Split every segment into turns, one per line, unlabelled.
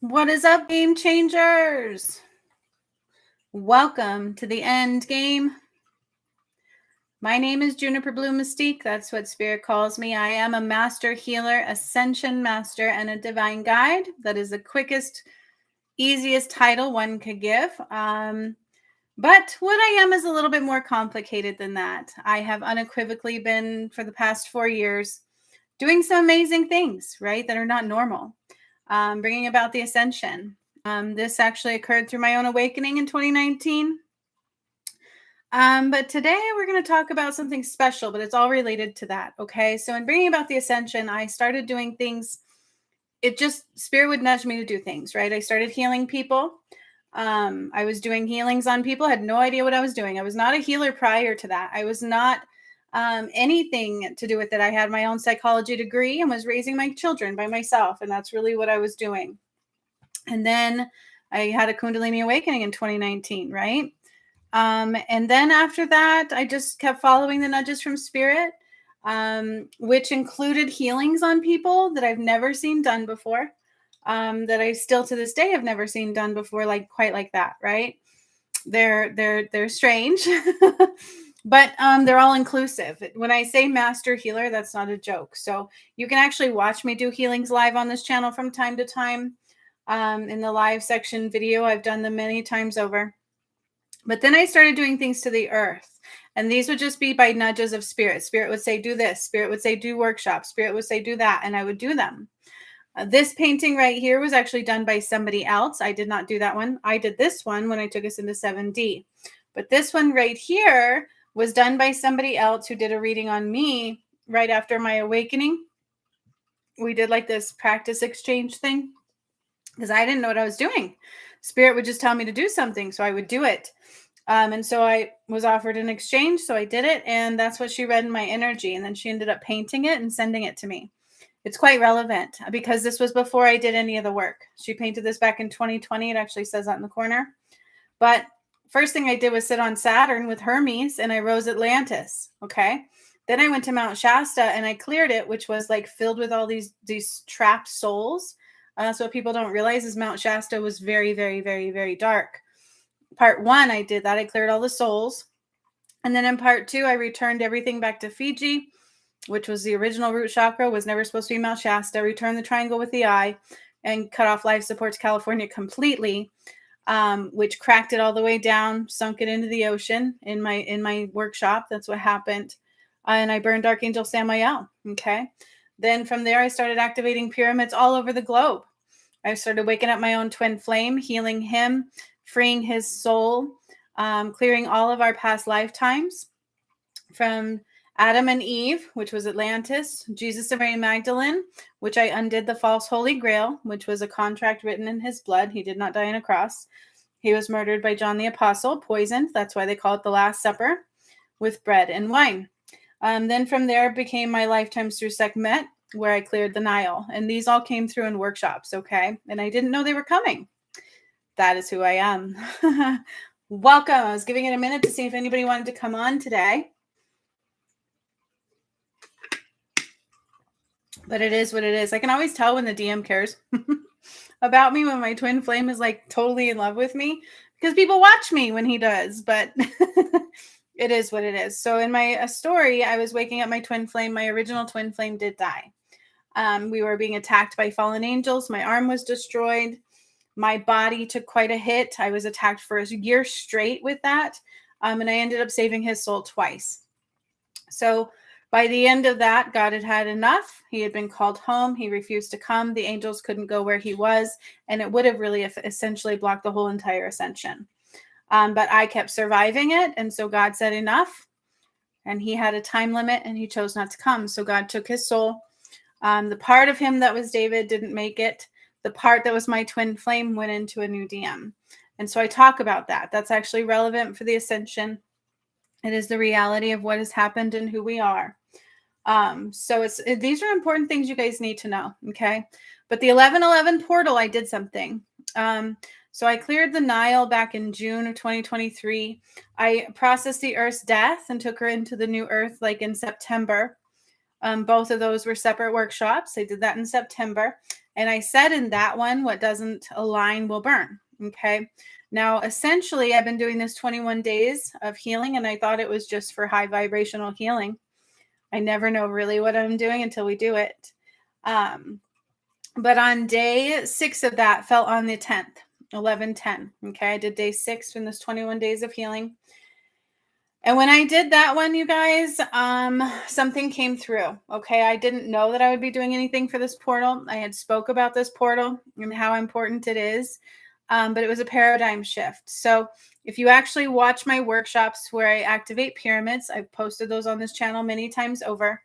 What is up, game changers? Welcome to the end game. My name is Juniper Blue Mystique. That's what Spirit calls me. I am a master healer, ascension master, and a divine guide. That is the quickest, easiest title one could give. But what I am is a little bit more complicated than that. I have unequivocally been, for the past 4 years, doing some amazing things, right, that are not normal, bringing about the ascension. This actually occurred through my own awakening in 2019. But today we're going to talk about something special, but it's all related to that. Okay. So in bringing about the ascension, I started doing things. Spirit would nudge me to do things, right? I started healing people. I was doing healings on people. I had no idea what I was doing. I was not a healer prior to that. I was not anything to do with it. I had my own psychology degree and was raising my children by myself. And that's really what I was doing. And then I had a Kundalini awakening in 2019, right? And then after that, I just kept following the nudges from Spirit, which included healings on people that I've never seen done before, that I still to this day have never seen done before, like quite like that, right? They're strange, but they're all inclusive. When I say master healer, that's not a joke. So you can actually watch me do healings live on this channel from time to time. In the live section video, I've done them many times over. But then I started doing things to the earth. And these would just be by nudges of Spirit. Spirit would say, do this. Spirit would say, do workshops. Spirit would say, do that. And I would do them. This painting right here was actually done by somebody else. I did not do that one. I did this one when I took us into 7D. But this one right here was done by somebody else who did a reading on me right after my awakening. We did like this practice exchange thing because I didn't know what I was doing. Spirit would just tell me to do something, so I would do it. And so I was offered an exchange, so I did it, and that's what she read in my energy. And then she ended up painting it and sending it to me. It's quite relevant because this was before I did any of the work. She painted this back in 2020. It actually says that in the corner. But first thing I did was sit on Saturn with Hermes, and I rose Atlantis. Okay. Then I went to Mount Shasta and I cleared it, which was like filled with all these trapped souls. So what people don't realize is Mount Shasta was very, very, very, very dark. Part 1, I did that. I cleared all the souls. And then in part 2, I returned everything back to Fiji, which was the original root chakra, was never supposed to be Mount Shasta. Returned the triangle with the eye and cut off life support to California completely, which cracked it all the way down, sunk it into the ocean in my workshop. That's what happened. And I burned Archangel Samael. Okay. Then from there, I started activating pyramids all over the globe. I started waking up my own twin flame, healing him, freeing his soul, clearing all of our past lifetimes from Adam and Eve, which was Atlantis, Jesus and Mary Magdalene, which I undid the false Holy Grail, which was a contract written in his blood. He did not die on a cross. He was murdered by John the Apostle, poisoned. That's why they call it the Last Supper, with bread and wine. Then from there became my lifetimes through Sekhmet, where I cleared the Nile. And these all came through in workshops, okay? And I didn't know they were coming. That is who I am. Welcome. I was giving it a minute to see if anybody wanted to come on today. But it is what it is. I can always tell when the DM cares about me, when my twin flame is like totally in love with me, because people watch me when he does. But it is what it is. So in my story, I was waking up my twin flame. My original twin flame did die. We were being attacked by fallen angels. My arm was destroyed. My body took quite a hit. I was attacked for a year straight with that. And I ended up saving his soul twice. So by the end of that, God had had enough. He had been called home. He refused to come. The angels couldn't go where he was. And it would have really essentially blocked the whole entire ascension. But I kept surviving it. And so God said enough. And he had a time limit and he chose not to come. So God took his soul. The part of him that was David didn't make it. The part that was my twin flame went into a new DM. And so I talk about that. That's actually relevant for the ascension. It is the reality of what has happened and who we are. So these are important things you guys need to know. Okay. But the 1111 portal, I did something. So I cleared the Nile back in June of 2023. I processed the Earth's death and took her into the new Earth like in September. Both of those were separate workshops. I did that in September. And I said in that one, what doesn't align will burn. Okay. Now, essentially, I've been doing this 21 days of healing, and I thought it was just for high vibrational healing. I never know really what I'm doing until we do it. But on day 6 of that fell on the 10th, 11/10. Okay. I did day 6 in this 21 days of healing. And when I did that one, you guys, something came through. Okay. I didn't know that I would be doing anything for this portal. I had spoke about this portal and how important it is. But it was a paradigm shift. So if you actually watch my workshops where I activate pyramids, I've posted those on this channel many times over.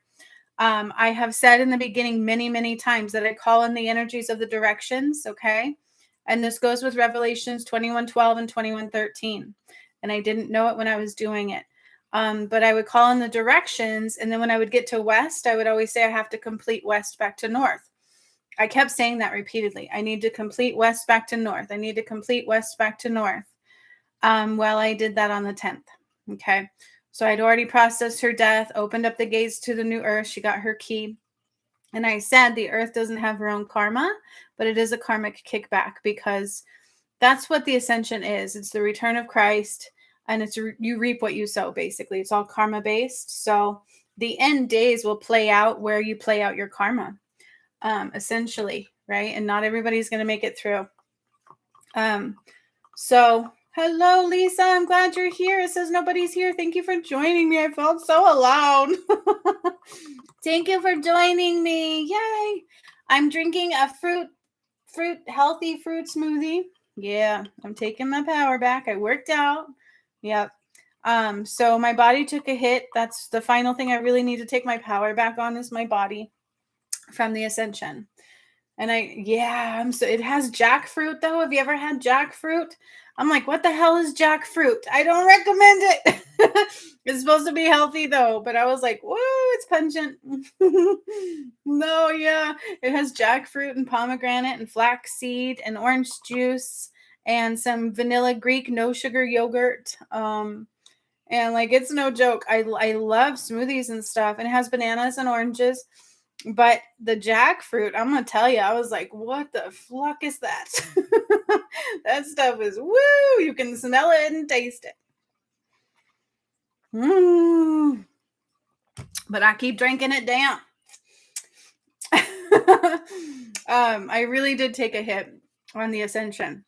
I have said in the beginning many, many times that I call in the energies of the directions. Okay. And this goes with Revelations 21:12 and 21:13. And I didn't know it when I was doing it. But I would call in the directions. And then when I would get to west, I would always say I have to complete west back to north. I kept saying that repeatedly. I need to complete west back to north. I need to complete west back to north. Well, I did that on the 10th. Okay. So I'd already processed her death, opened up the gates to the new earth. She got her key. And I said the earth doesn't have her own karma, but it is a karmic kickback, because that's what the ascension is. It's the return of Christ, and it's you reap what you sow, basically. It's all karma based. So the end days will play out where you play out your karma, essentially, right? And not everybody's going to make it through. So hello, Lisa. I'm glad you're here. It says nobody's here. Thank you for joining me. I felt so alone. Thank you for joining me. Yay. I'm drinking a healthy fruit smoothie. Yeah, I'm taking my power back. I worked out. Yep. So my body took a hit. That's the final thing I really need to take my power back on, is my body from the ascension. And it has jackfruit though. Have you ever had jackfruit? I'm like, what the hell is jackfruit? I don't recommend it. It's supposed to be healthy though, but I was like, whoa, it's pungent. No, yeah. It has jackfruit and pomegranate and flaxseed and orange juice and some vanilla Greek no sugar yogurt. And like, it's no joke. I love smoothies and stuff, and it has bananas and oranges. But the jackfruit, I'm going to tell you, I was like, what the fuck is that? That stuff is woo. You can smell it and taste it. But I keep drinking it down. I really did take a hit on the ascension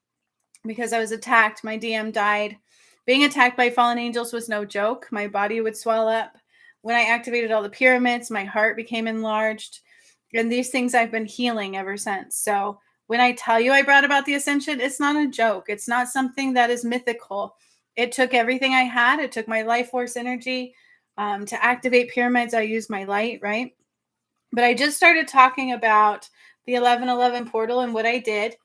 because I was attacked. My DM died. Being attacked by fallen angels was no joke. My body would swell up. When I activated all the pyramids, my heart became enlarged. And these things I've been healing ever since. So when I tell you I brought about the ascension, it's not a joke. It's not something that is mythical. It took everything I had. It took my life force energy. To activate pyramids, I used my light, right? But I just started talking about the 1111 portal and what I did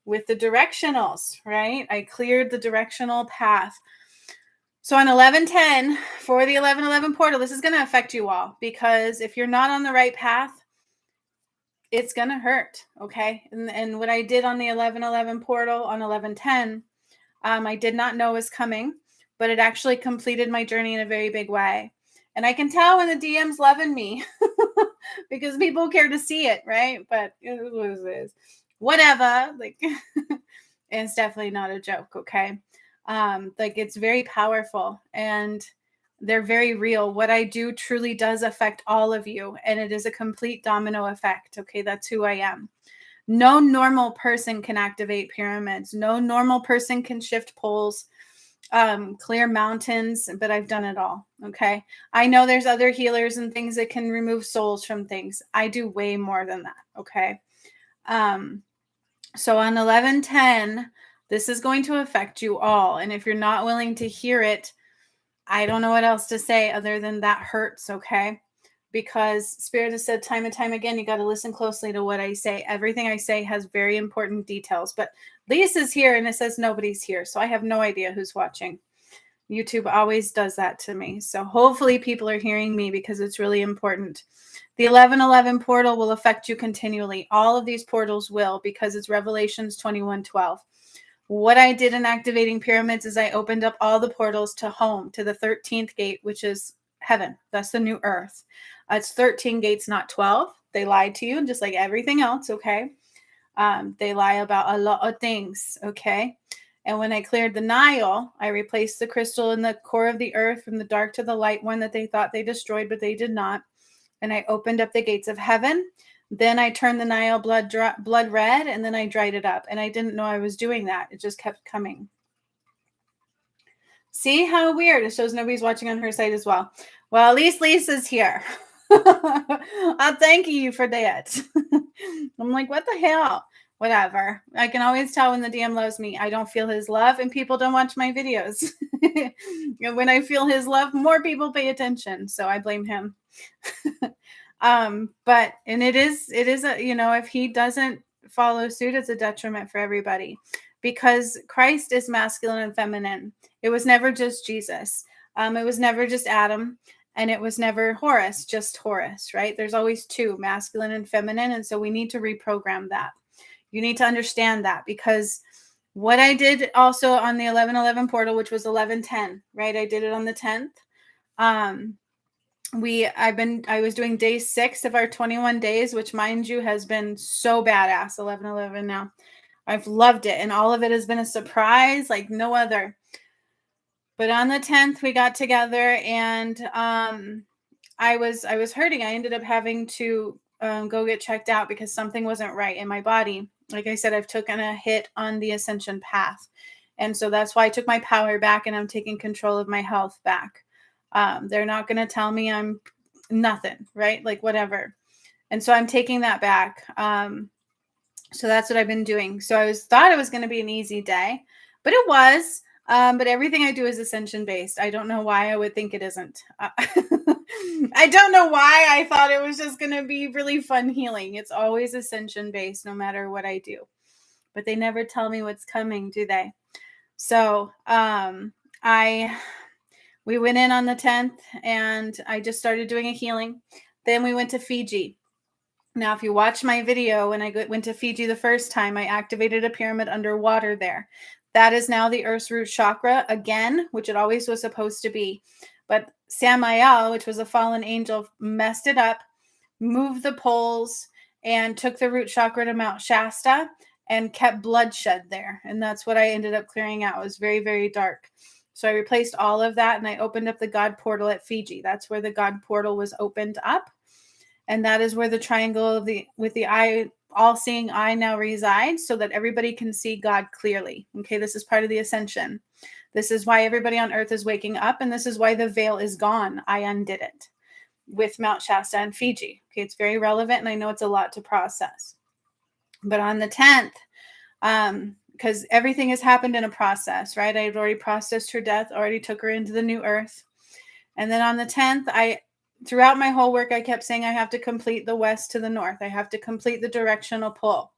with the directionals, right? I cleared the directional path. So on 1110 for the 1111 portal, this is going to affect you all, because if you're not on the right path, it's going to hurt. Okay. And what I did on the 1111 portal on 1110, I did not know was coming, but it actually completed my journey in a very big way. And I can tell when the DM's loving me because people care to see it. Right. But it is what it is. Whatever. Like, it's definitely not a joke. Okay. Like, it's very powerful and they're very real. What I do truly does affect all of you, and it is a complete domino effect. Okay, that's who I am. No normal person can activate pyramids. No normal person can shift poles, clear mountains, but I've done it all. Okay, I know there's other healers and things that can remove souls from things. I do way more than that. Okay, so on 1110, this is going to affect you all, and if you're not willing to hear it, I don't know what else to say other than that hurts, okay? Because Spirit has said time and time again, you got to listen closely to what I say. Everything I say has very important details. But Lisa's here and it says nobody's here. So I have no idea who's watching. YouTube always does that to me. So hopefully people are hearing me because it's really important. The 1111 portal will affect you continually. All of these portals will, because it's Revelations 21:12. What I did in activating pyramids is I opened up all the portals to home, to the 13th gate, which is heaven. That's the new earth. It's 13 gates, not 12. They lied to you, just like everything else, okay? They lie about a lot of things, okay? And when I cleared the Nile, I replaced the crystal in the core of the earth from the dark to the light one that they thought they destroyed, but they did not. And I opened up the gates of heaven. Then I turned the Nile blood red, and then I dried it up. And I didn't know I was doing that. It just kept coming. See how weird. It shows nobody's watching on her side as well. Well, at least Lisa's here. I'll thank you for that. I'm like, what the hell? Whatever. I can always tell when the DM loves me. I don't feel his love, and people don't watch my videos. When I feel his love, more people pay attention. So I blame him. But it is a, if he doesn't follow suit, it's a detriment for everybody, because Christ is masculine and feminine. It was never just Jesus. It was never just Adam, and it was never Horus, just Horus, right? There's always two, masculine and feminine. And so we need to reprogram that. You need to understand that, because what I did also on the 11/11 portal, which was 11/10, right? I did it on the 10th. I was doing day 6 of our 21 days, which, mind you, has been so badass. 11/11 now. I've loved it, and all of it has been a surprise like no other. But on the 10th, we got together, and I was hurting. I ended up having to go get checked out because something wasn't right in my body. Like I said, I've taken a hit on the ascension path, and so that's why I took my power back, and I'm taking control of my health back. They're not going to tell me I'm nothing, right? Like whatever. And so I'm taking that back. So that's what I've been doing. So I thought it was going to be an easy day, but it was. But everything I do is ascension based. I don't know why I would think it isn't. I don't know why I thought it was just going to be really fun healing. It's always ascension based, no matter what I do. But they never tell me what's coming, do they? So we went in on the 10th, and I just started doing a healing. Then we went to Fiji. Now, if you watch my video, when I went to Fiji the first time, I activated a pyramid underwater there. That is now the Earth's root chakra again, which it always was supposed to be. But Samael, which was a fallen angel, messed it up, moved the poles, and took the root chakra to Mount Shasta and kept bloodshed there. And that's what I ended up clearing out. It was very, very dark. So I replaced all of that, and I opened up the God portal at Fiji. That's where the God portal was opened up. And that is where the triangle with the eye, all-seeing eye, now resides, so that everybody can see God clearly. Okay, this is part of the ascension. This is why everybody on earth is waking up, and this is why the veil is gone. I undid it with Mount Shasta and Fiji. Okay, it's very relevant, and I know it's a lot to process. But on the 10th, because everything has happened in a process, right? I had already processed her death, already took her into the new earth. And then on the 10th, throughout my whole work, I kept saying I have to complete the west to the north. I have to complete the directional pull.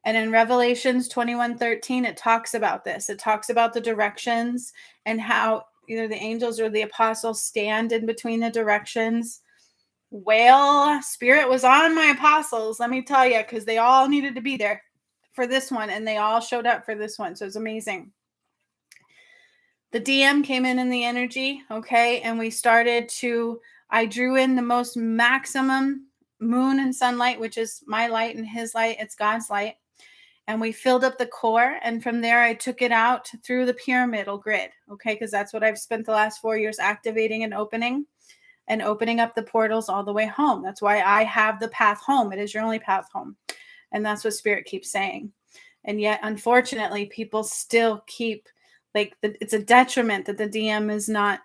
And in Revelations 21:13, it talks about this. It talks about the directions and how either the angels or the apostles stand in between the directions. Well, Spirit was on my apostles, let me tell you, because they all needed to be there for this one, and they all showed up for this one. So it's amazing. The DM came in the energy, okay, and we started to, I drew in the most maximum moon and sunlight, which is my light and his light. It's God's light. And we filled up the core. And from there, I took it out through the pyramidal grid, okay, because that's what I've spent the last 4 years activating and opening up the portals all the way home. That's why I have the path home. It is your only path home. And that's what Spirit keeps saying. And yet, unfortunately, people still keep, it's a detriment that the DM is not,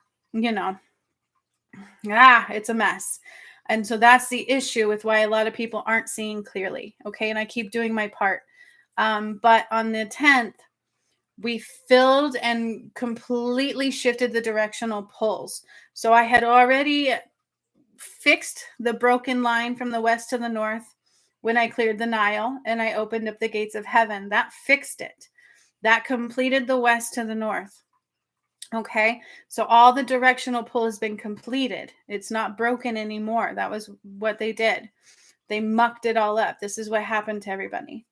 it's a mess. And so that's the issue with why a lot of people aren't seeing clearly. Okay. And I keep doing my part. But on the 10th, we filled and completely shifted the directional pulls. So I had already fixed the broken line from the west to the north when I cleared the Nile and I opened up the gates of heaven. That fixed it. That completed the west to the north. Okay, so all the directional pull has been completed. It's not broken anymore. That was what they did. They mucked it all up. This is what happened to everybody.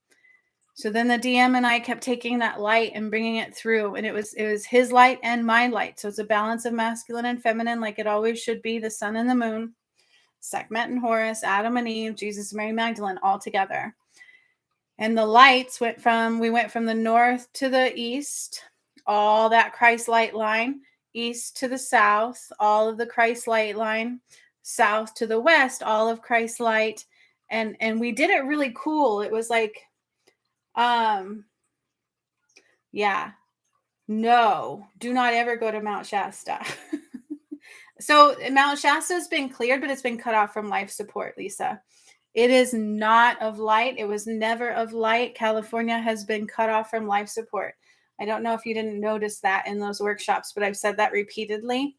So then the DM and I kept taking that light and bringing it through, and it was his light and my light. So it's a balance of masculine and feminine, like it always should be. The sun and the moon, Sekhmet and Horus, Adam and Eve, Jesus and Mary Magdalene, all together. And the lights we went from the north to the east, all that Christ light line, east to the south, all of the Christ light line, south to the west, all of Christ light. And we did it really cool. It was like, yeah, no, do not ever go to Mount Shasta. So Mount Shasta has been cleared, but it's been cut off from life support, Lisa. It is not of light. It was never of light. California has been cut off from life support. I don't know if you didn't notice that in those workshops, but I've said that repeatedly.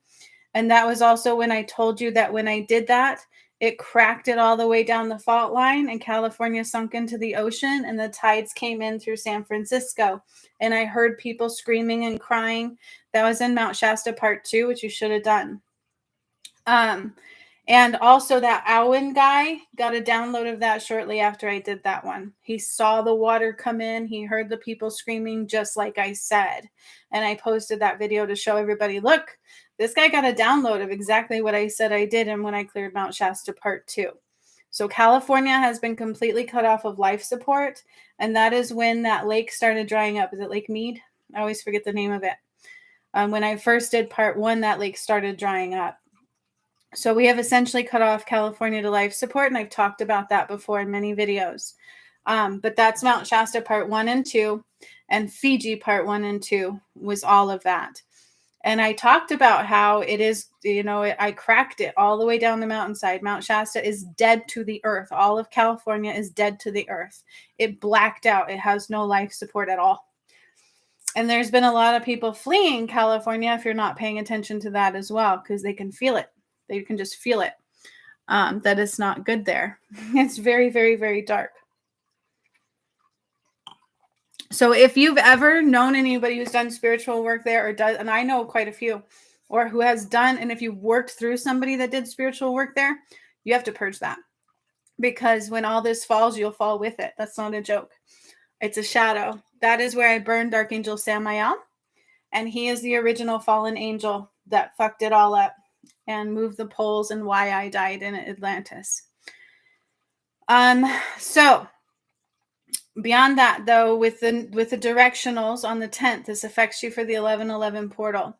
And that was also when I told you that when I did that, it cracked it all the way down the fault line and California sunk into the ocean and the tides came in through San Francisco. And I heard people screaming and crying. That was in Mount Shasta Part 2, which you should have done. And also that Owen guy got a download of that shortly after I did that one. He saw the water come in. He heard the people screaming just like I said. And I posted that video to show everybody, look, this guy got a download of exactly what I said I did and when I cleared Mount Shasta Part 2. So California has been completely cut off of life support. And that is when that lake started drying up. Is it Lake Mead? I always forget the name of it. When I first did Part 1, that lake started drying up. So we have essentially cut off California to life support, and I've talked about that before in many videos. But that's Mount Shasta Part 1 and 2, and Fiji Part 1 and 2 was all of that. And I talked about how it is, I cracked it all the way down the mountainside. Mount Shasta is dead to the earth. All of California is dead to the earth. It blacked out. It has no life support at all. And there's been a lot of people fleeing California if you're not paying attention to that as well, because they can feel it. They can just feel it, that it's not good there. It's very, very, very dark. So if you've ever known anybody who's done spiritual work there or does, and I know quite a few, or who has done, and if you worked through somebody that did spiritual work there, you have to purge that. Because when all this falls, you'll fall with it. That's not a joke. It's a shadow. That is where I burned Archangel Samael. And he is the original fallen angel that fucked it all up and moved the poles and why I died in Atlantis. So beyond that, though, with the directionals on the 10th, this affects you for the 1111 portal.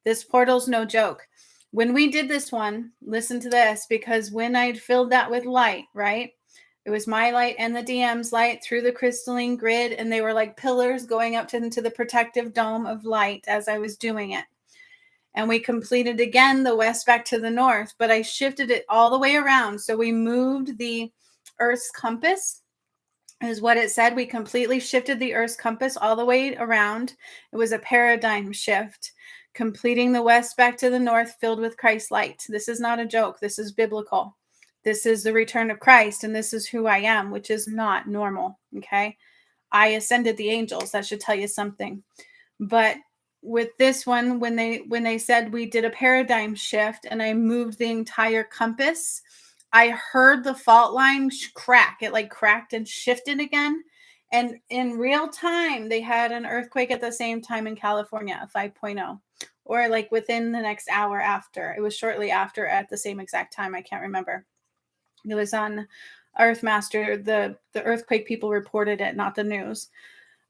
This portal's no joke. When we did this one, listen to this, because when I'd filled that with light, right? It was my light and the DM's light through the crystalline grid, and they were like pillars going up into the protective dome of light as I was doing it. And we completed again the west back to the north, but I shifted it all the way around. So we moved the Earth's compass, is what it said. We completely shifted the Earth's compass all the way around. It was a paradigm shift, completing the west back to the north filled with Christ's light. This is not a joke. This is biblical. This is the return of Christ, and this is who I am, which is not normal, okay? I ascended the angels. That should tell you something. But with this one, when they said we did a paradigm shift and I moved the entire compass, I heard the fault line crack. It like cracked and shifted again. And in real time, they had an earthquake at the same time in California, a 5.0, or like within the next hour after. It was shortly after at the same exact time. I can't remember. It was on Earthmaster. The earthquake people reported it, not the news.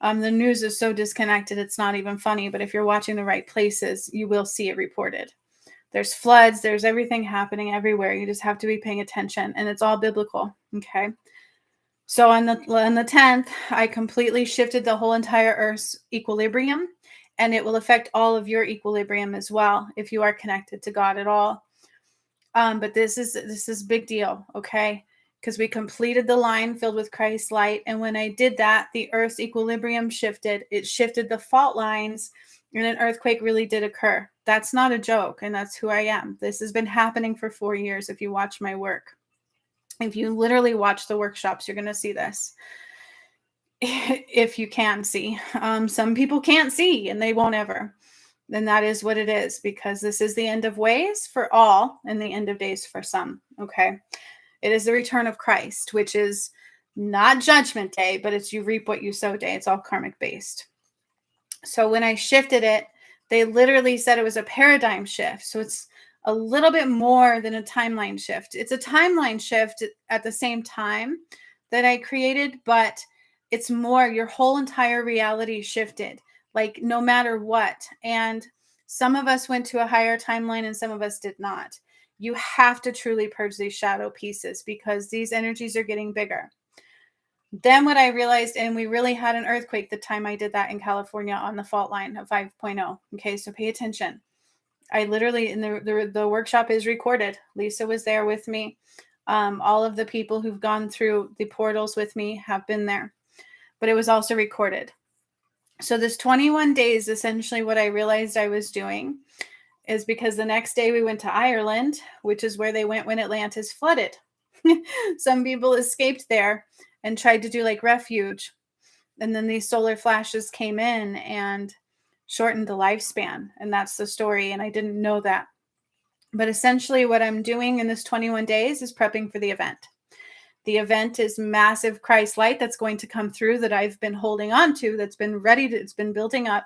The news is so disconnected, it's not even funny. But if you're watching the right places, you will see it reported. There's floods. There's everything happening everywhere. You just have to be paying attention. And it's all biblical. Okay. So on the 10th, I completely shifted the whole entire Earth's equilibrium. And it will affect all of your equilibrium as well, if you are connected to God at all. But this is big deal. Okay. Because we completed the line filled with Christ's light. And when I did that, the Earth's equilibrium shifted. It shifted the fault lines, and an earthquake really did occur. That's not a joke, and that's who I am. This has been happening for 4 years if you watch my work. If you literally watch the workshops, you're going to see this. If you can see. Some people can't see, and they won't ever. Then that is what it is, because this is the end of ways for all and the end of days for some. Okay. It is the return of Christ, which is not Judgment Day, but it's you reap what you sow day. It's all karmic based. So when I shifted it, they literally said it was a paradigm shift. So it's a little bit more than a timeline shift. It's a timeline shift at the same time that I created, but It's more, your whole entire reality shifted, like no matter what. And some of us went to a higher timeline and some of us did not. You have to truly purge these shadow pieces because these energies are getting bigger. Then what I realized, and we really had an earthquake the time I did that in California on the fault line of 5.0. Okay, so pay attention. I literally, in the workshop is recorded. Lisa was there with me. All of the people who've gone through the portals with me have been there, but it was also recorded. So this 21 days, essentially what I realized I was doing is because the next day we went to Ireland, which is where they went when Atlantis flooded. Some people escaped there and tried to do like refuge. And then these solar flashes came in and shortened the lifespan. And that's the story. And I didn't know that. But essentially what I'm doing in this 21 days is prepping for the event. The event is massive Christ light that's going to come through that I've been holding on to, that's been ready to, it's been building up.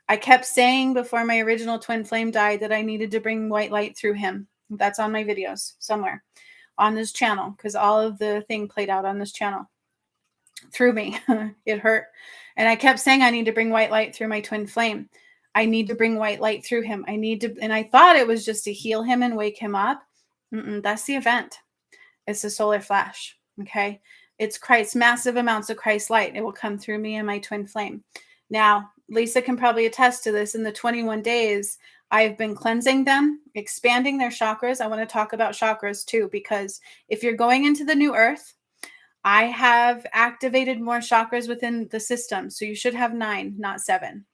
I kept saying before my original twin flame died that I needed to bring white light through him. That's on my videos somewhere on this channel because all of the thing played out on this channel through me. It hurt. And I kept saying I need to bring white light through my twin flame. I need to bring white light through him. I need to, and I thought it was just to heal him and wake him up. That's the event. It's a solar flash. Okay. It's Christ, massive amounts of Christ light. It will come through me and my twin flame. Now, Lisa can probably attest to this. In the 21 days, I've been cleansing them, expanding their chakras. I want to talk about chakras too, because if you're going into the new earth, I have activated more chakras within the system. So you should have 9, not 7.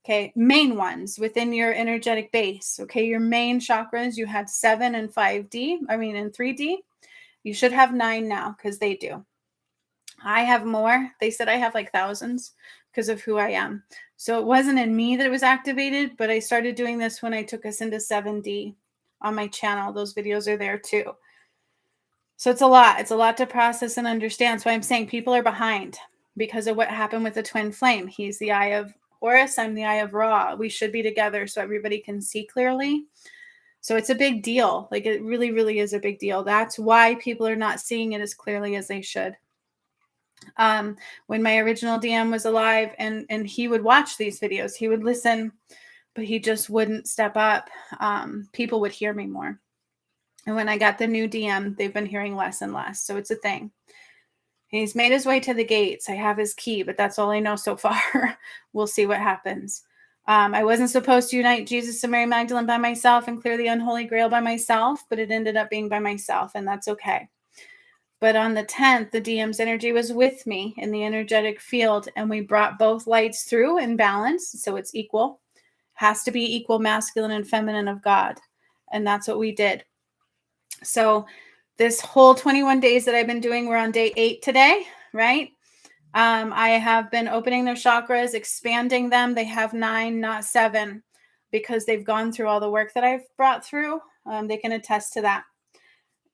Okay. Main ones within your energetic base. Okay. Your main chakras, you had 7 and 5D, and 3D. You should have 9 now because they do. I have more. They said I have like thousands because of who I am. So it wasn't in me that it was activated, but I started doing this when I took us into 7D on my channel. Those videos are there too. So it's a lot. It's a lot to process and understand. So I'm saying people are behind because of what happened with the twin flame. He's the eye of Horus. I'm the eye of Ra. We should be together so everybody can see clearly. So it's a big deal. Like it really, really is a big deal. That's why people are not seeing it as clearly as they should. When my original DM was alive and he would watch these videos, he would listen, but he just wouldn't step up. People would hear me more. And when I got the new DM, they've been hearing less and less. So it's a thing. He's made his way to the gates. I have his key, but that's all I know so far. We'll see what happens. I wasn't supposed to unite Jesus and Mary Magdalene by myself and clear the unholy grail by myself, but it ended up being by myself, and that's okay. But on the 10th, the DM's energy was with me in the energetic field, and we brought both lights through in balance, so it's equal. Has to be equal masculine and feminine of God, and that's what we did. So this whole 21 days that I've been doing, we're on day 8 today, right? I have been opening their chakras, expanding them. They have 9, not 7, because they've gone through all the work that I've brought through. They can attest to that.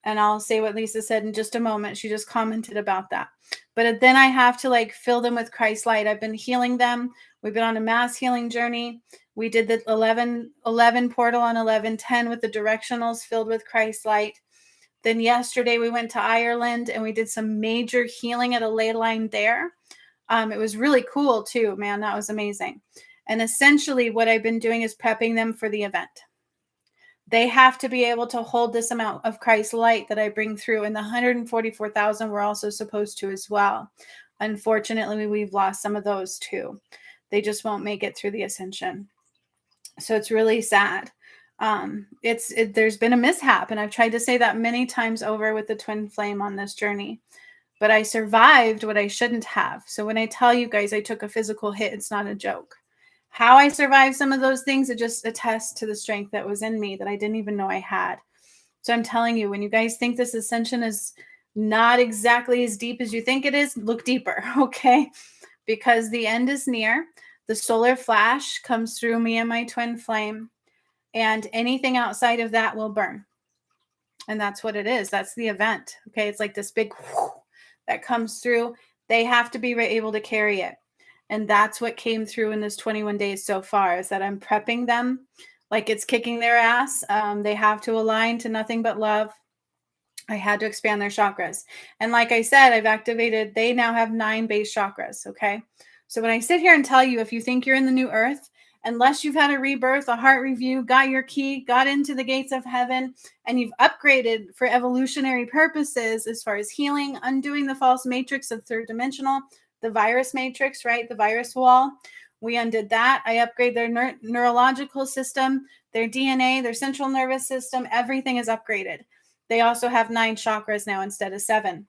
And I'll say what Lisa said in just a moment. She just commented about that. But then I have to fill them with Christ light. I've been healing them. We've been on a mass healing journey. We did the 11 portal on 11:10 with the directionals filled with Christ light. Then yesterday we went to Ireland and we did some major healing at a ley line there. It was really cool too, man. That was amazing. And essentially what I've been doing is prepping them for the event. They have to be able to hold this amount of Christ light that I bring through. And the 144,000 we're also supposed to as well. Unfortunately, we've lost some of those too. They just won't make it through the ascension. So it's really sad. There's been a mishap, and I've tried to say that many times over with the twin flame on this journey, but I survived what I shouldn't have. So when I tell you guys I took a physical hit, it's not a joke. How I survived some of those things, it just attests to the strength that was in me that I didn't even know I had. So I'm telling you, when you guys think this ascension is not exactly as deep as you think it is, look deeper, okay? Because the end is near. The solar flash comes through me and my twin flame, and anything outside of that will burn. And that's what it is. That's the event, okay? It's like this big whoosh that comes through. They have to be able to carry it. And that's what came through in this 21 days so far, is that I'm prepping them like it's kicking their ass. They have to align to nothing but love. I had to expand their chakras. And like I said, they now have 9 base chakras. Okay. So when I sit here and tell you, if you think you're in the new earth, unless you've had a rebirth, a heart review, got your key, got into the gates of heaven, and you've upgraded for evolutionary purposes as far as healing, undoing the false matrix of third dimensional, the virus matrix, right? The virus wall. We undid that. I upgrade their neurological system, their DNA, their central nervous system. Everything is upgraded. They also have 9 chakras now instead of 7.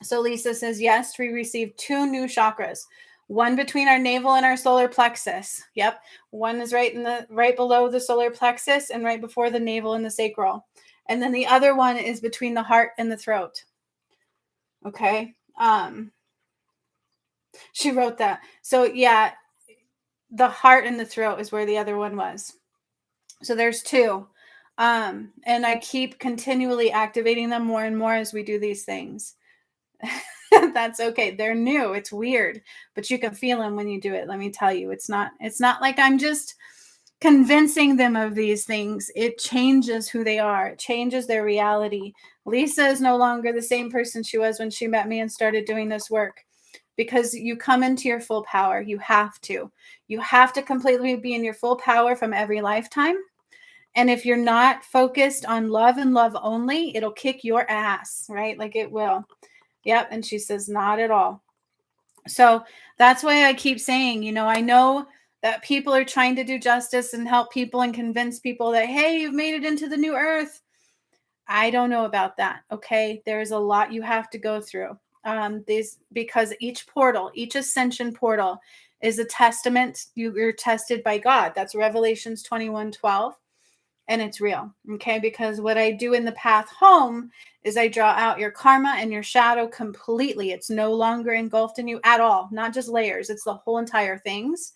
So Lisa says, yes, we received 2 new chakras. One between our navel and our solar plexus. Yep. One is right below the solar plexus and right before the navel and the sacral. And then the other one is between the heart and the throat. Okay. She wrote that. So yeah, the heart and the throat is where the other one was. So there's 2. And I keep continually activating them more and more as we do these things. That's okay. They're new. It's weird, but you can feel them when you do it. Let me tell you, it's not like I'm just convincing them of these things. It changes who they are. It changes their reality. Lisa is no longer the same person she was when she met me and started doing this work, because you come into your full power. You have to completely be in your full power from every lifetime. And if you're not focused on love and love only, it'll kick your ass, right? Like it will. Yep. And she says, not at all. So that's why I keep saying, I know that people are trying to do justice and help people and convince people that, hey, you've made it into the new earth. I don't know about that. Okay. There's a lot you have to go through. Because each ascension portal is a testament. You're tested by God. That's Revelations 21:12. And it's real. Okay. Because what I do in the path home is I draw out your karma and your shadow completely. It's no longer engulfed in you at all, not just layers. It's the whole entire things.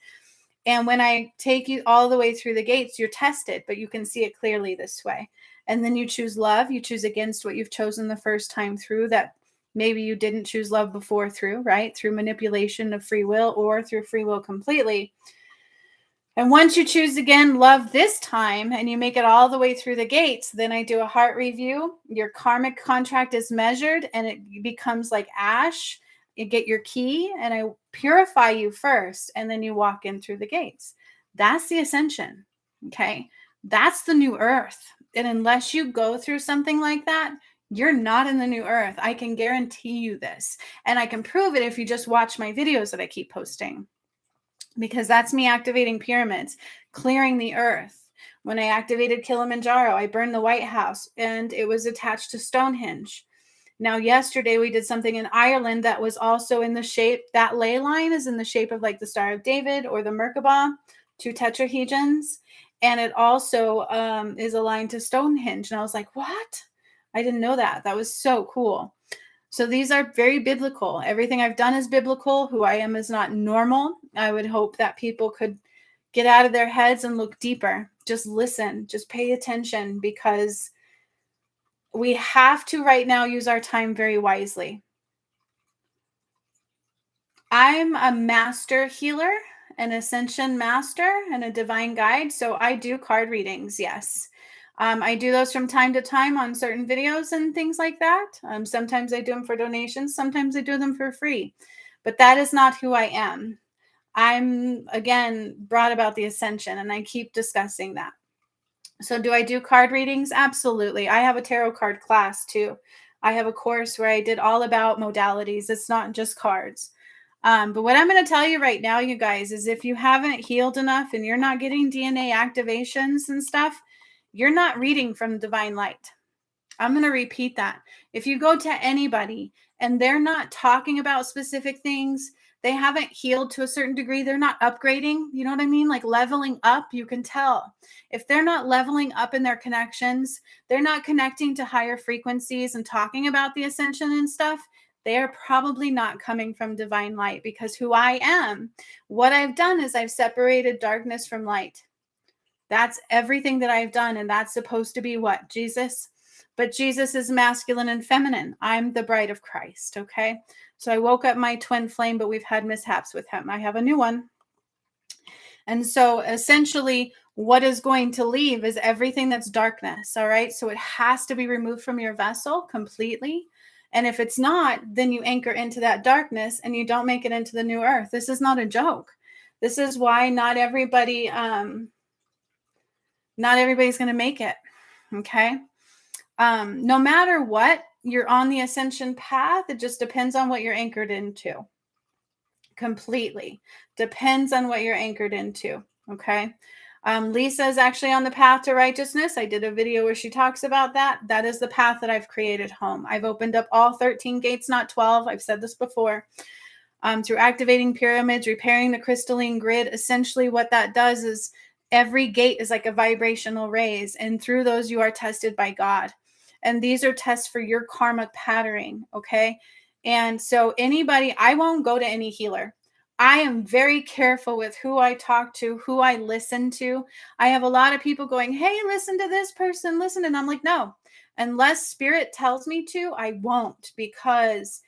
And when I take you all the way through the gates, you're tested, but you can see it clearly this way. And then you choose love. You choose against what you've chosen the first time through that maybe you didn't choose love before through, right? Through manipulation of free will or through free will completely. And once you choose again love this time and you make it all the way through the gates, then I do a heart review. Your karmic contract is measured and it becomes like ash. You get your key and I purify you first, and then you walk in through the gates. That's the ascension. Okay. That's the new earth. And unless you go through something like that, you're not in the new earth. I can guarantee you this. And I can prove it if you just watch my videos that I keep posting, because that's me activating pyramids, clearing the earth. When I activated Kilimanjaro, I burned the White House and it was attached to Stonehenge. Now, yesterday we did something in Ireland that was also in the shape, that ley line is in the shape of like the Star of David or the Merkabah, 2 tetrahedrons. And it also is aligned to Stonehenge. And I was like, what? I didn't know that. That was so cool. So these are very biblical. Everything I've done is biblical. Who I am is not normal. I would hope that people could get out of their heads and look deeper. Just listen, just pay attention, because we have to right now use our time very wisely. I'm a master healer, an ascension master, and a divine guide. So I do card readings. Yes. I do those from time to time on certain videos and things like that. Sometimes I do them for donations. Sometimes I do them for free. But that is not who I am. I'm, again, brought about the ascension, and I keep discussing that. So do I do card readings? Absolutely. I have a tarot card class too. I have a course where I did all about modalities. It's not just cards. But what I'm going to tell you right now, you guys, is if you haven't healed enough and you're not getting DNA activations and stuff, you're not reading from divine light. I'm going to repeat that. If you go to anybody and they're not talking about specific things, they haven't healed to a certain degree, they're not upgrading, you know what I mean? Like leveling up, you can tell. If they're not leveling up in their connections, they're not connecting to higher frequencies and talking about the ascension and stuff, they are probably not coming from divine light, because who I am, what I've done is I've separated darkness from light. That's everything that I've done. And that's supposed to be what? Jesus. But Jesus is masculine and feminine. I'm the bride of Christ. Okay. So I woke up my twin flame, but we've had mishaps with him. I have a new one. And so essentially What is going to leave is everything that's darkness. All right. So it has to be removed from your vessel completely. And if it's not, then you anchor into that darkness and you don't make it into the new earth. This is not a joke. This is why not everybody's going to make it. Okay. No matter what, you're on the ascension path. It just depends on what you're anchored into. Completely. Depends on what you're anchored into. Okay. Lisa is actually on the path to righteousness. I did a video where she talks about that. That is the path that I've created home. I've opened up all 13 gates, not 12. I've said this before. Through activating pyramids, repairing the crystalline grid. Essentially, what that does is every gate is like a vibrational raise, and through those, you are tested by God. And these are tests for your karmic patterning. Okay. And so, anybody, I won't go to any healer. I am very careful with who I talk to, who I listen to. I have a lot of people going, hey, listen to this person, listen. And I'm like, no, unless spirit tells me to, I won't, because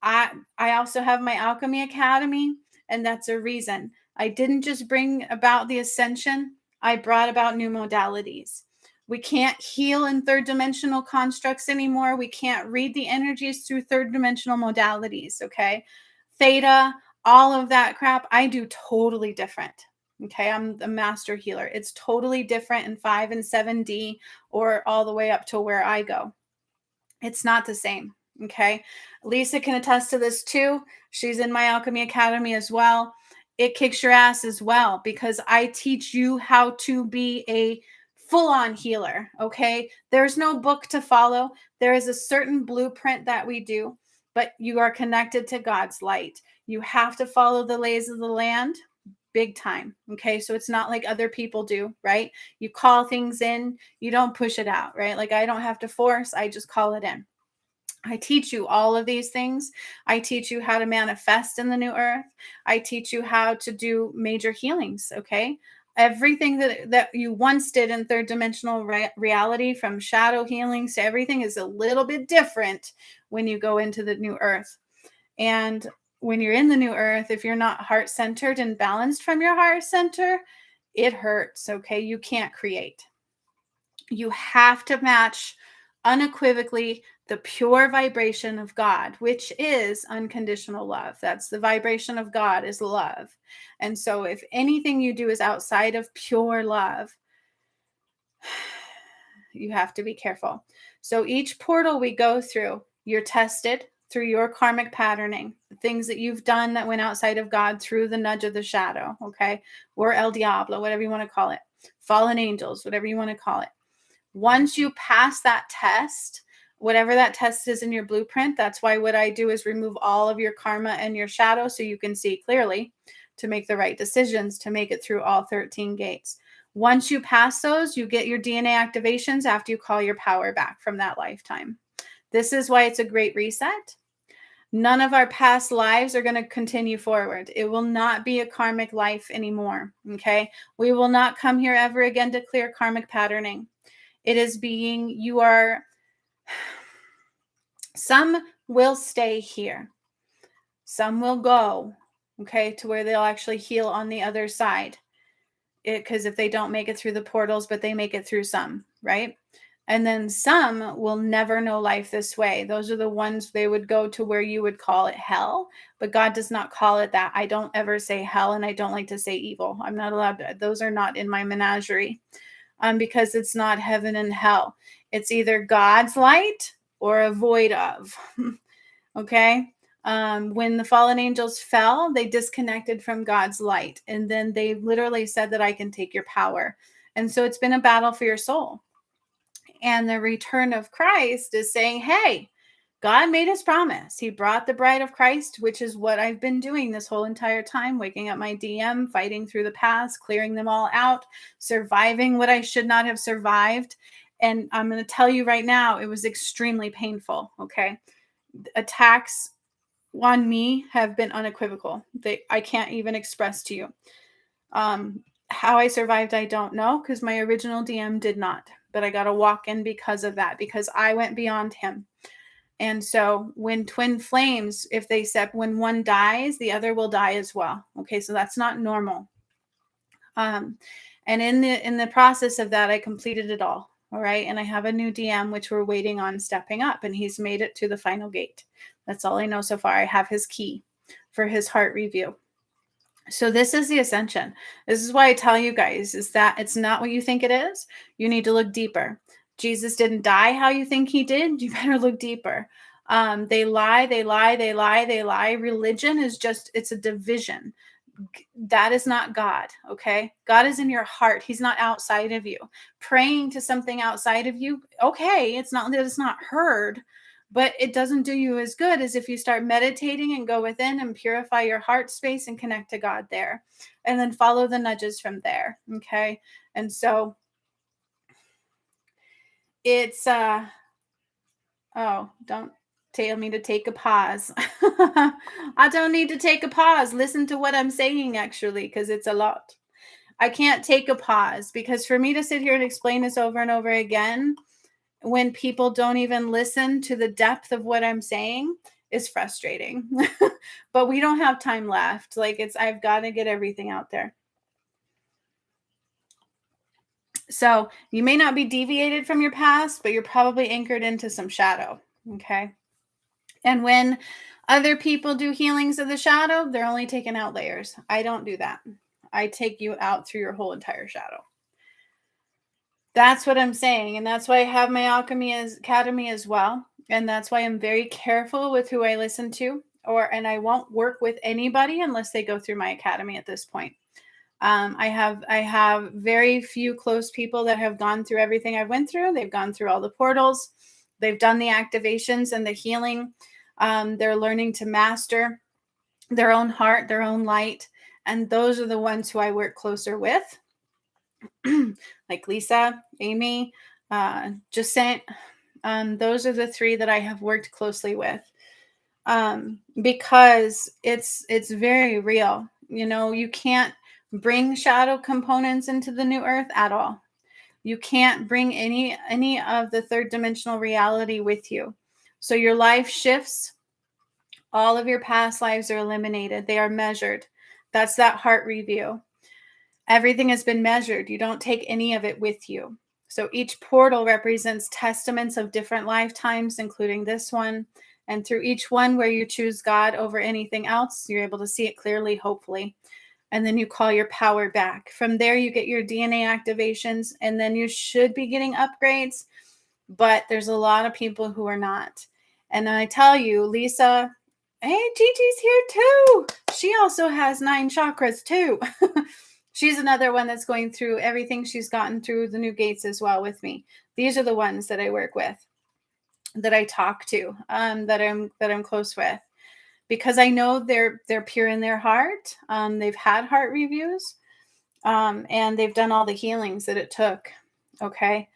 I also have my Alchemy Academy, and that's a reason. I didn't just bring about the ascension, I brought about new modalities. We can't heal in third dimensional constructs anymore. We can't read the energies through third dimensional modalities, okay? Theta, all of that crap, I do totally different. Okay, I'm the master healer. It's totally different in 5 and 7D or all the way up to where I go. It's not the same. Okay. Lisa can attest to this too. She's in my Alchemy Academy as well. It kicks your ass as well because I teach you how to be a full on healer. Okay. There's no book to follow. There is a certain blueprint that we do, but you are connected to God's light. You have to follow the lays of the land big time. Okay. So it's not like other people do, right? You call things in, you don't push it out, right? Like I don't have to force, I just call it in. I teach you all of these things. I teach you how to manifest in the new earth. I teach you how to do major healings. Okay. Everything that you once did in third dimensional reality, from shadow healings to everything, is a little bit different when you go into the new earth. And when you're in the new earth, if you're not heart centered and balanced from your heart center, it hurts. Okay. You can't create. You have to match unequivocally the pure vibration of God, which is unconditional love. That's the vibration of God, is love. And so if anything you do is outside of pure love, you have to be careful. So each portal we go through, you're tested through your karmic patterning, the things that you've done that went outside of God through the nudge of the shadow, okay? Or El Diablo, whatever you want to call it. Fallen angels, whatever you want to call it. Once you pass that test, whatever that test is in your blueprint, that's why what I do is remove all of your karma and your shadow so you can see clearly to make the right decisions, to make it through all 13 gates. Once you pass those, you get your DNA activations after you call your power back from that lifetime. This is why it's a great reset. None of our past lives are going to continue forward. It will not be a karmic life anymore. Okay. We will not come here ever again to clear karmic patterning. It is some will stay here. Some will go, okay, to where they'll actually heal on the other side. Because if they don't make it through the portals, but they make it through some, right? And then some will never know life this way. Those are the ones they would go to where you would call it hell, but God does not call it that. I don't ever say hell, and I don't like to say evil. I'm not allowed to. Those are not in my menagerie. Because it's not heaven and hell. It's either God's light or a void of. Okay. When the fallen angels fell, they disconnected from God's light. And then they literally said that I can take your power. And so it's been a battle for your soul. And the return of Christ is saying, hey, God made his promise. He brought the bride of Christ, which is what I've been doing this whole entire time, waking up my DM, fighting through the past, clearing them all out, surviving what I should not have survived. And I'm going to tell you right now, it was extremely painful. Okay. Attacks on me have been unequivocal. I can't even express to you. How I survived, I don't know, because my original DM did not. But I got a walk in because of that, because I went beyond him. And so when twin flames, if they when one dies, the other will die as well. Okay, so that's not normal. And in the process of that, I completed it all. All right. And I have a new DM, which we're waiting on stepping up, and he's made it to the final gate. That's all I know so far. I have his key for his heart review. So this is the ascension. This is why I tell you guys is that it's not what you think it is. You need to look deeper. Jesus didn't die how you think he did. You better look deeper. They lie, they lie, they lie, they lie. Religion is just, it's a division. That is not God, okay? God is in your heart. He's not outside of you. Praying to something outside of you, okay, it's not that it's not heard, but it doesn't do you as good as if you start meditating and go within and purify your heart space and connect to God there, and then follow the nudges from there, okay? And so it's oh, don't tell me to take a pause. I don't need to take a pause. Listen to what I'm saying, actually, because it's a lot. I can't take a pause because for me to sit here and explain this over and over again when people don't even listen to the depth of what I'm saying is frustrating. But we don't have time left. Like I've got to get everything out there. So you may not be deviated from your past, but you're probably anchored into some shadow. Okay. And when other people do healings of the shadow, they're only taking out layers. I don't do that. I take you out through your whole entire shadow. That's what I'm saying. And that's why I have my Alchemy Academy as well. And that's why I'm very careful with who I listen to, and I won't work with anybody unless they go through my academy at this point. I have very few close people that have gone through everything I went through. They've gone through all the portals. They've done the activations and the healing. They're learning to master their own heart, their own light. And those are the ones who I work closer with. Like Lisa, Amy, Jacinth. Those are the three that I have worked closely with. Because it's very real. You know, you can't bring shadow components into the new earth at all. You can't bring any of the third dimensional reality with you. So your life shifts. All of your past lives are eliminated. They are measured. That's that heart review. Everything has been measured. You don't take any of it with you. So each portal represents testaments of different lifetimes, including this one. And through each one where you choose God over anything else, you're able to see it clearly, hopefully. And then you call your power back. From there, you get your DNA activations, and then you should be getting upgrades. But there's a lot of people who are not. And I tell you, Lisa, hey, Gigi's here too. She also has 9 chakras too. She's another one that's going through everything she's gotten through the new gates as well with me. These are the ones that I work with, that I talk to, that I'm close with, because I know they're pure in their heart. They've had heart reviews, and they've done all the healings that it took. Okay,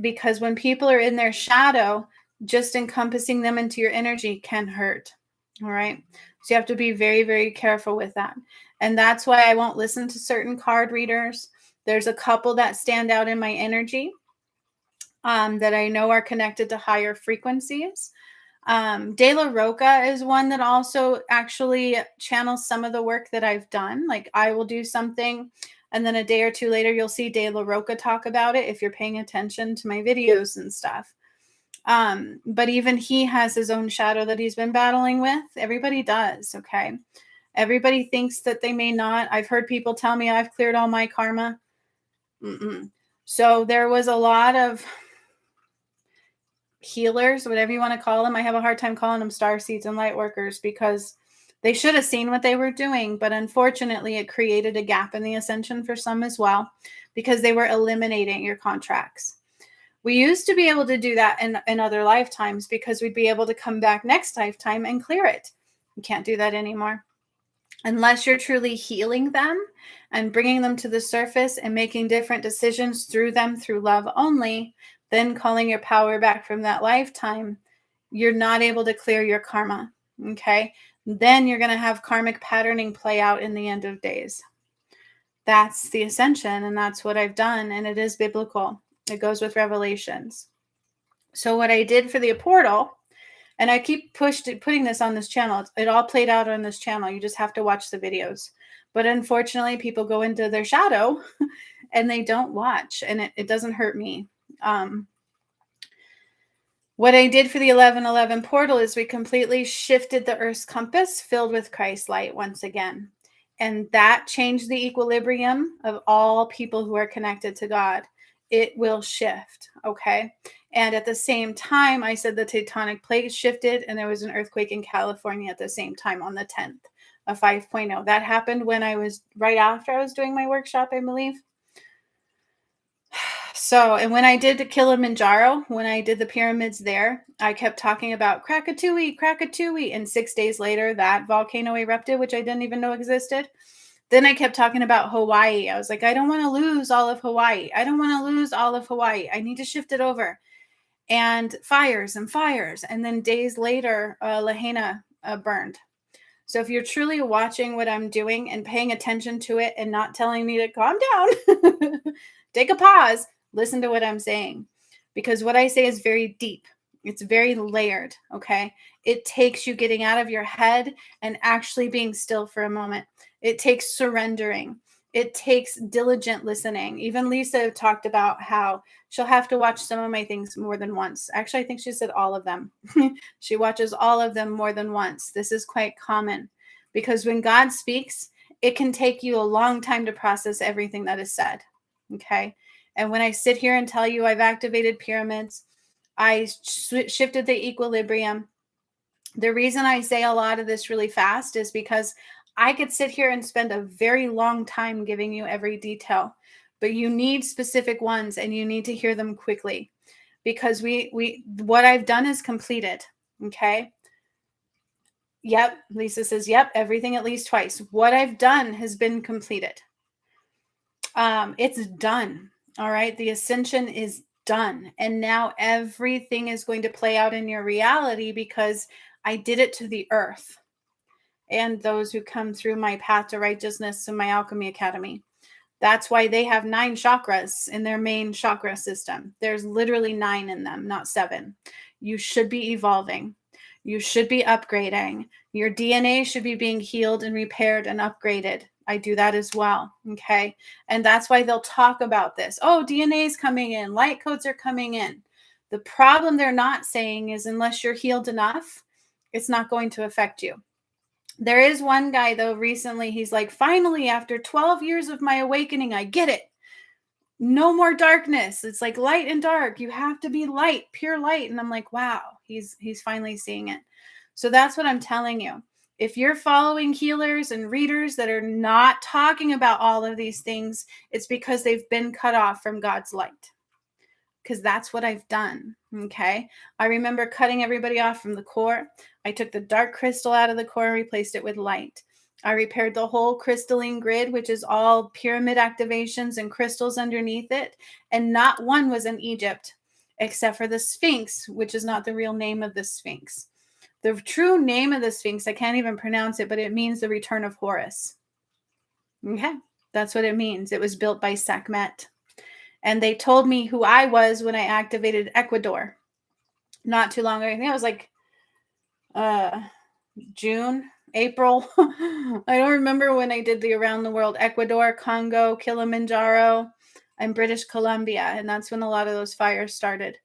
because when people are in their shadow, just encompassing them into your energy can hurt. All right, so you have to be very, very careful with that. And that's why I won't listen to certain card readers. There's a couple that stand out in my energy, that I know are connected to higher frequencies. De La Roca is one that also actually channels some of the work that I've done. Like I will do something, and then a day or two later, you'll see De La Roca talk about it if you're paying attention to my videos and stuff. But even he has his own shadow that he's been battling with. Everybody does, okay? Everybody thinks that they may not. I've heard people tell me I've cleared all my karma. So there was a lot of healers, whatever you want to call them. I have a hard time calling them star seeds and light workers because they should have seen what they were doing. But unfortunately, it created a gap in the ascension for some as well, because they were eliminating your contracts. We used to be able to do that in other lifetimes because we'd be able to come back next lifetime and clear it. You can't do that anymore. Unless you're truly healing them and bringing them to the surface and making different decisions through them through love only, then calling your power back from that lifetime, you're not able to clear your karma. Okay. Then you're going to have karmic patterning play out in the end of days. That's the ascension, and that's what I've done. And it is biblical. It goes with Revelations. So what I did for the portal, and I keep putting this on this channel. It all played out on this channel. You just have to watch the videos. But unfortunately, people go into their shadow and they don't watch, and it doesn't hurt me. Um, what I did for the 1111 portal is we completely shifted the Earth's compass filled with Christ light once again. And that changed the equilibrium of all people who are connected to God. It will shift. Okay. And at the same time, I said the tectonic plate shifted and there was an earthquake in California at the same time on the 10th, a 5.0. That happened when I was right after I was doing my workshop, I believe. So, and when I did the Kilimanjaro, when I did the pyramids there, I kept talking about Krakatoa, Krakatoa. And 6 days later, that volcano erupted, which I didn't even know existed. Then I kept talking about Hawaii. I was like, I don't want to lose all of Hawaii. I don't want to lose all of Hawaii. I need to shift it over. And fires and fires. And then days later, Lahaina burned. So if you're truly watching what I'm doing and paying attention to it and not telling me to calm down, take a pause, listen to what I'm saying. Because what I say is very deep. It's very layered, okay? It takes you getting out of your head and actually being still for a moment. It takes surrendering. It takes diligent listening. Even Lisa talked about how she'll have to watch some of my things more than once. Actually, I think she said all of them. She watches all of them more than once. This is quite common because when God speaks, it can take you a long time to process everything that is said. Okay. And when I sit here and tell you I've activated pyramids, I shifted the equilibrium. The reason I say a lot of this really fast is because I could sit here and spend a very long time giving you every detail, but you need specific ones and you need to hear them quickly because what I've done is completed. Okay. Yep. Lisa says, yep, everything at least twice. What I've done has been completed. It's done. All right. The ascension is done. And now everything is going to play out in your reality because I did it to the earth and those who come through my path to righteousness and my alchemy academy. That's why they have 9 chakras in their main chakra system. There's literally 9 in them, not 7. You should be evolving. You should be upgrading. Your DNA should be being healed and repaired and upgraded. I do that as well. Okay. And that's why they'll talk about this. Oh, DNA is coming in. Light codes are coming in. The problem they're not saying is unless you're healed enough, it's not going to affect you. There is one guy, though, recently, he's like, finally, after 12 years of my awakening, I get it. No more darkness. It's like light and dark. You have to be light, pure light. And I'm like, wow, he's finally seeing it. So that's what I'm telling you. If you're following healers and readers that are not talking about all of these things, it's because they've been cut off from God's light. Because that's what I've done. Okay. I remember cutting everybody off from the core. I took the dark crystal out of the core and replaced it with light. I repaired the whole crystalline grid, which is all pyramid activations and crystals underneath it. And not one was in Egypt, except for the Sphinx, which is not the real name of the Sphinx. The true name of the Sphinx, I can't even pronounce it, but it means the return of Horus. Okay. That's what it means. It was built by Sekhmet. And they told me who I was when I activated Ecuador not too long ago. I think it was like June, April. I don't remember when I did the around the world Ecuador, Congo, Kilimanjaro, and British Columbia. And that's when a lot of those fires started.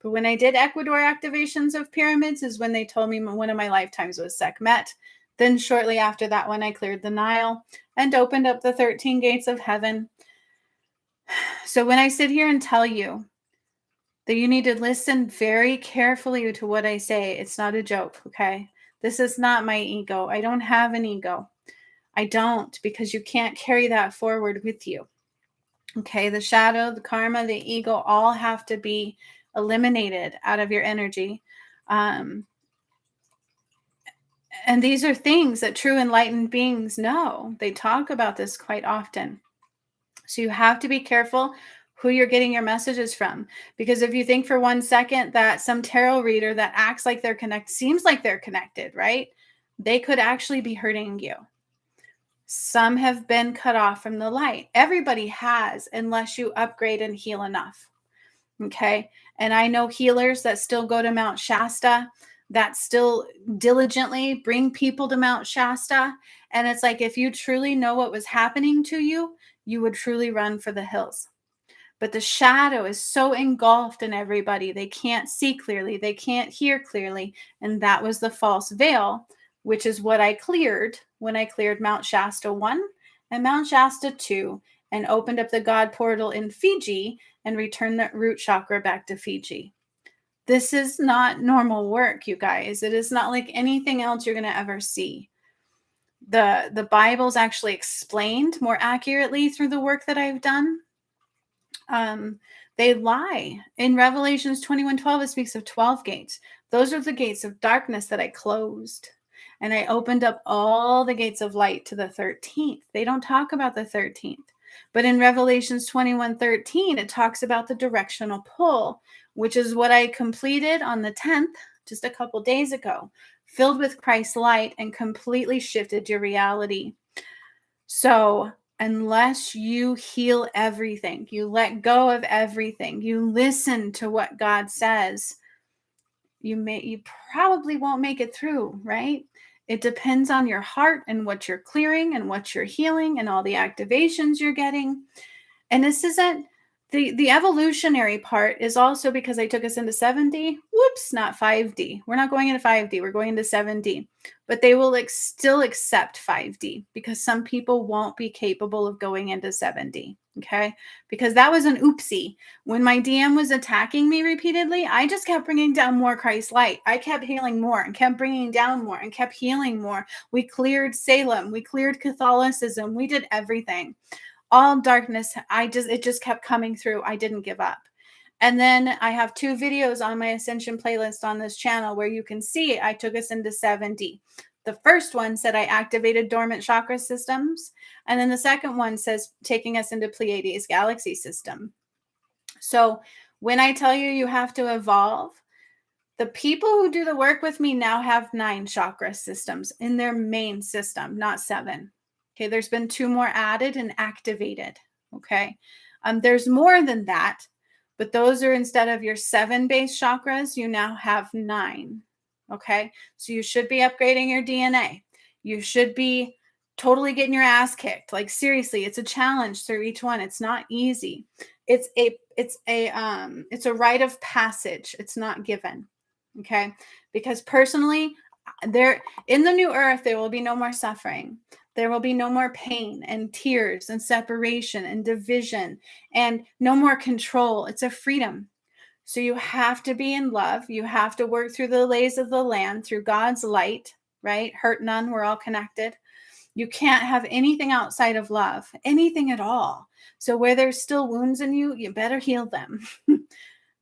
But when I did Ecuador activations of pyramids is when they told me one of my lifetimes was Sekhmet. Then shortly after that one, I cleared the Nile and opened up the 13 gates of heaven. So when I sit here and tell you that you need to listen very carefully to what I say, it's not a joke, okay? This is not my ego. I don't have an ego. I don't, because you can't carry that forward with you. Okay, the shadow, the karma, the ego all have to be eliminated out of your energy. And these are things that true enlightened beings know. They talk about this quite often. So you have to be careful who you're getting your messages from. Because if you think for 1 second that some tarot reader that acts like they're connected, seems like they're connected, right? They could actually be hurting you. Some have been cut off from the light. Everybody has, unless you upgrade and heal enough. Okay. And I know healers that still go to Mount Shasta, that still diligently bring people to Mount Shasta. And it's like, if you truly know what was happening to you, you would truly run for the hills. But the shadow is so engulfed in everybody, they can't see clearly, they can't hear clearly. And that was the false veil, which is what I cleared when I cleared Mount Shasta 1 and Mount Shasta 2 and opened up the God portal in Fiji and returned the root chakra back to Fiji. This is not normal work, you guys. It is not like anything else you're going to ever see. The Bible's actually explained more accurately through the work that I've done. They lie. In Revelations 21:12, it speaks of 12 gates. Those are the gates of darkness that I closed. And I opened up all the gates of light to the 13th. They don't talk about the 13th. But in Revelations 21:13, it talks about the directional pull, which is what I completed on the 10th, just a couple days ago, filled with Christ's light and completely shifted your reality. So, unless you heal everything, you let go of everything, you listen to what God says, you probably won't make it through, right? It depends on your heart and what you're clearing and what you're healing and all the activations you're getting. And this isn't the evolutionary part is also because I took us into 7D. Whoops, not 5D. We're not going into 5D. We're going into 7D. But they will still accept 5D because some people won't be capable of going into 7D. Okay. Because that was an oopsie. When my DM was attacking me repeatedly, I just kept bringing down more Christ light. I kept healing more and kept bringing down more and kept healing more. We cleared Salem. We cleared Catholicism. We did everything. All darkness. It just kept coming through. I didn't give up. And then I have 2 videos on my Ascension playlist on this channel where you can see I took us into 7D. The first one said I activated dormant chakra systems. And then the second one says taking us into Pleiades galaxy system. So when I tell you have to evolve, the people who do the work with me now have 9 chakra systems in their main system, not 7. Okay, there's been 2 more added and activated. Okay, there's more than that, but those are instead of your 7 base chakras, you now have 9. Okay, so you should be upgrading your DNA. You should be totally getting your ass kicked. Like seriously, it's a challenge through each one. It's not easy. It's a rite of passage. It's not given. Okay, because personally, there in the new earth, there will be no more suffering. There will be no more pain and tears and separation and division and no more control. It's a freedom. So you have to be in love. You have to work through the lays of the land, through God's light, right? Hurt none. We're all connected. You can't have anything outside of love, anything at all. So where there's still wounds in you, you better heal them.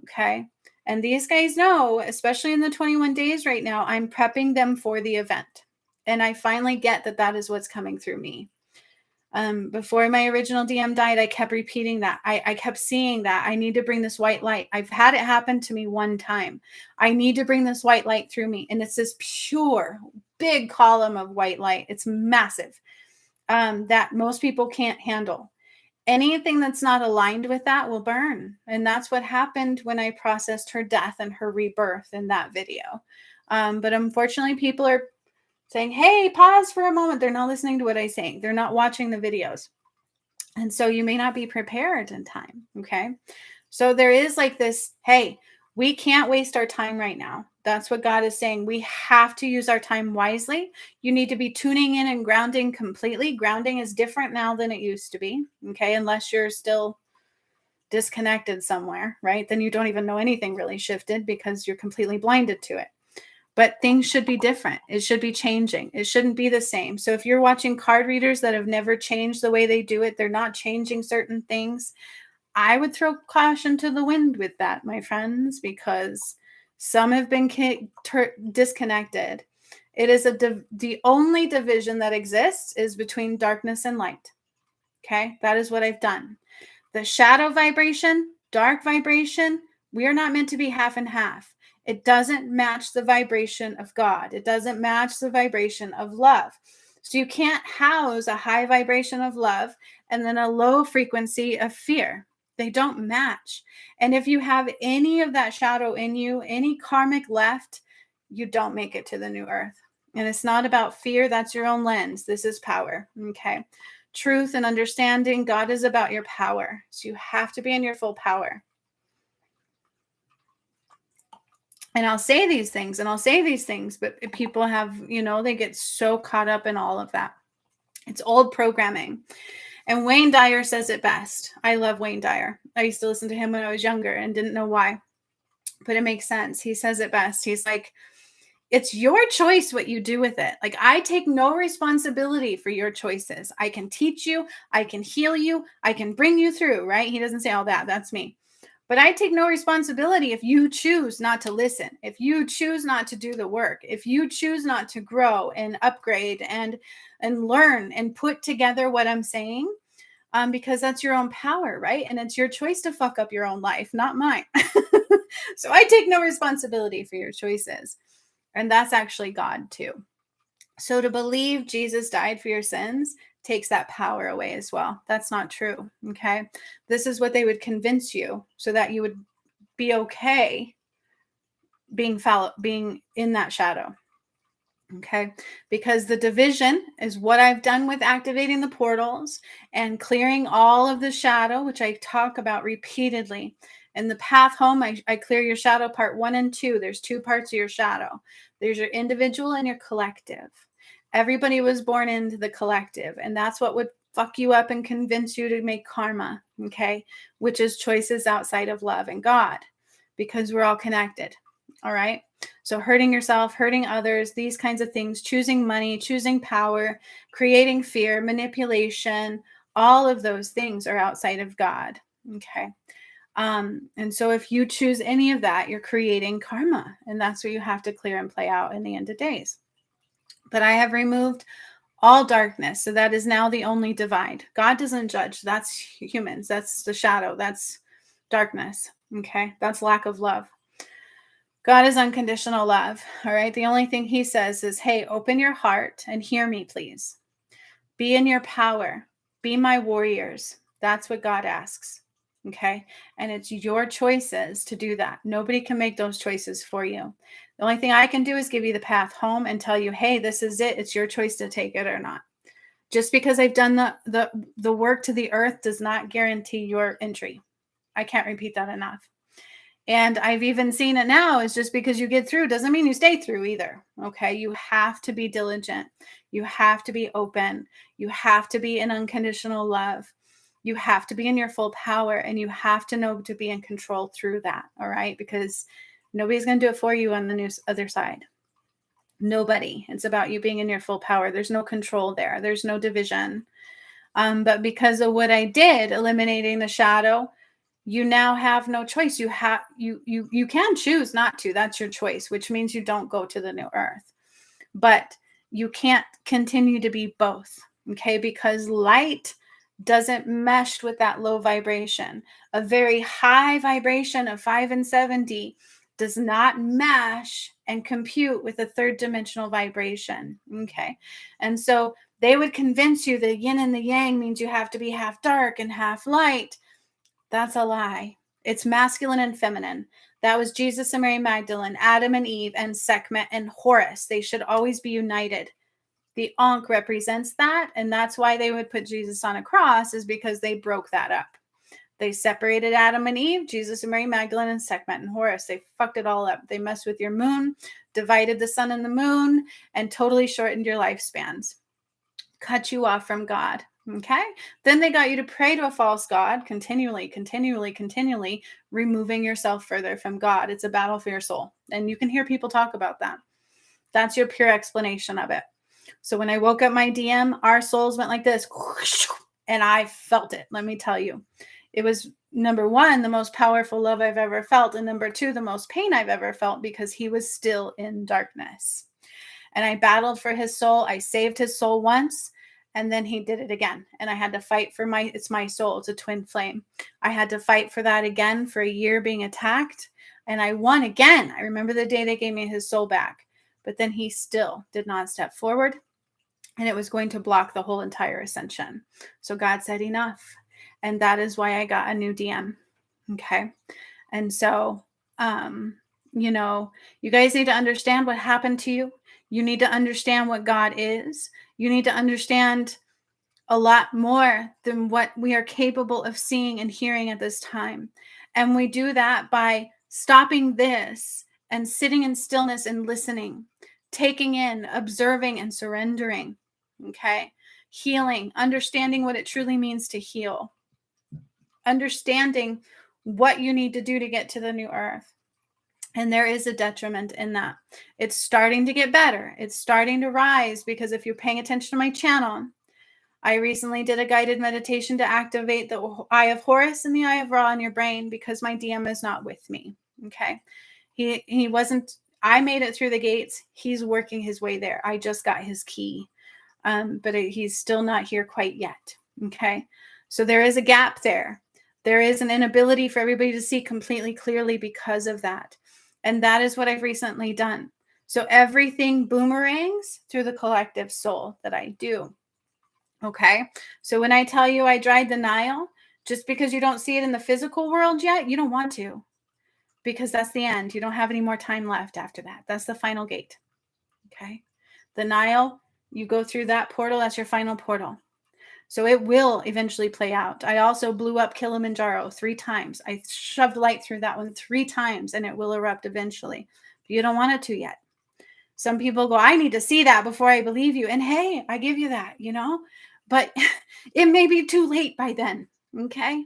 Okay. And these guys know, especially in the 21 days right now, I'm prepping them for the event. And I finally get that is what's coming through me. Before my original DM died, I kept repeating that. I kept seeing that. I need to bring this white light. I've had it happen to me one time. I need to bring this white light through me. And it's this pure, big column of white light. It's massive that most people can't handle. Anything that's not aligned with that will burn. And that's what happened when I processed her death and her rebirth in that video. But unfortunately, people are saying, hey, pause for a moment. They're not listening to what I'm saying. They're not watching the videos. And so you may not be prepared in time. Okay. So there is like this, hey, we can't waste our time right now. That's what God is saying. We have to use our time wisely. You need to be tuning in and grounding completely. Grounding is different now than it used to be. Okay. Unless you're still disconnected somewhere, right? Then you don't even know anything really shifted because you're completely blinded to it. But things should be different. It should be changing. It shouldn't be the same. So if you're watching card readers that have never changed the way they do it, they're not changing certain things. I would throw caution to the wind with that, my friends, because some have been disconnected. It is the only division that exists is between darkness and light. Okay, that is what I've done. The shadow vibration, dark vibration, we are not meant to be half and half. It doesn't match the vibration of God. It doesn't match the vibration of love. So you can't house a high vibration of love and then a low frequency of fear. They don't match. And if you have any of that shadow in you, any karmic left, you don't make it to the new earth. And it's not about fear. That's your own lens. This is power. Okay. truth and understanding. God is about your power. So you have to be in your full power. And I'll say these things and I'll say these things, but people have, they get so caught up in all of that. It's old programming. And Wayne Dyer says it best. I love Wayne Dyer. I used to listen to him when I was younger and didn't know why, but it makes sense. He says it best. He's like, it's your choice what you do with it. Like, I take no responsibility for your choices. I can teach you, I can heal you, I can bring you through, right? He doesn't say all that. That's me. But I take no responsibility if you choose not to listen, if you choose not to do the work, if you choose not to grow and upgrade and learn and put together what I'm saying, because that's your own power, right? And it's your choice to fuck up your own life, not mine. So I take no responsibility for your choices. And that's actually God too. So to believe Jesus died for your sins takes that power away as well. That's not true. Okay. This is what they would convince you so that you would be okay being in that shadow. Okay. Because the division is what I've done with activating the portals and clearing all of the shadow, which I talk about repeatedly. In the path home, I clear your shadow part 1 and 2. There's 2 parts of your shadow. There's your individual and your collective. Everybody was born into the collective, and that's what would fuck you up and convince you to make karma, okay? Which is choices outside of love and God, because we're all connected, all right? So hurting yourself, hurting others, these kinds of things, choosing money, choosing power, creating fear, manipulation, all of those things are outside of God, okay? And so if you choose any of that, you're creating karma, and that's what you have to clear and play out in the end of days. But I have removed all darkness. So that is now the only divide. God doesn't judge. That's humans. That's the shadow. That's darkness. Okay. That's lack of love. God is unconditional love. All right. The only thing he says is, hey, open your heart and hear me, please. Be in your power. Be my warriors. That's what God asks. Okay. And it's your choices to do that. Nobody can make those choices for you. The only thing I can do is give you the path home and tell you, hey, this is it. It's your choice to take it or not. Just because I've done the work to the earth does not guarantee your entry. I can't repeat that enough. And I've even seen it now is just because you get through doesn't mean you stay through either. Okay. You have to be diligent. You have to be open. You have to be in unconditional love. You have to be in your full power, and you have to know to be in control through that. All right. Because nobody's going to do it for you on the other side. Nobody. It's about you being in your full power. There's no control there. There's no division. But because of what I did, eliminating the shadow, you now have no choice. You can choose not to. That's your choice, which means you don't go to the new earth. But you can't continue to be both, okay? Because light doesn't mesh with that low vibration. A very high vibration of 5 and 7D does not mesh and compute with a third dimensional vibration, okay? And so they would convince you the yin and the yang means you have to be half dark and half light. That's a lie. It's masculine and feminine. That was Jesus and Mary Magdalene, Adam and Eve, and Sekhmet and Horus. They should always be united. The Ankh represents that, and that's why they would put Jesus on a cross, is because they broke that up. They separated Adam and Eve, Jesus and Mary Magdalene, and Sekhmet and Horus. They fucked it all up. They messed with your moon, divided the sun and the moon, and totally shortened your lifespans. Cut you off from God. Okay. Then they got you to pray to a false God continually, removing yourself further from God. It's a battle for your soul. And you can hear people talk about that. That's your pure explanation of it. So when I woke up my DM, our souls went like this, and I felt it. Let me tell you, it was number 1, the most powerful love I've ever felt. And number 2, the most pain I've ever felt, because he was still in darkness. And I battled for his soul. I saved his soul once, and then he did it again. And I had to fight for it's my soul. It's a twin flame. I had to fight for that again for a year being attacked. And I won again. I remember the day they gave me his soul back. But then he still did not step forward. And it was going to block the whole entire ascension. So God said enough. And that is why I got a new DM. Okay. And so, you guys need to understand what happened to you. You need to understand what God is. You need to understand a lot more than what we are capable of seeing and hearing at this time. And we do that by stopping this and sitting in stillness and listening, taking in, observing, and surrendering. Okay. Healing, understanding what it truly means to heal, understanding what you need to do to get to the new earth. And there is a detriment in that. It's starting to get better. It's starting to rise, because if you're paying attention to my channel, I recently did a guided meditation to activate the eye of Horus and the eye of Ra in your brain, because my DM is not with me. Okay. He wasn't, I made it through the gates. He's working his way there. I just got his key. But he's still not here quite yet. Okay. So there is a gap there. There is an inability for everybody to see completely clearly because of that. And that is what I've recently done. So everything boomerangs through the collective soul that I do. Okay. So when I tell you I dried the Nile, just because you don't see it in the physical world yet, you don't want to, because that's the end. You don't have any more time left after that. That's the final gate. Okay. The Nile, you go through that portal. That's your final portal. So it will eventually play out. I also blew up Kilimanjaro 3 times. I shoved light through that one 3 times, and it will erupt eventually. But you don't want it to yet. Some people go, I need to see that before I believe you. And hey, I give you that, but it may be too late by then. Okay.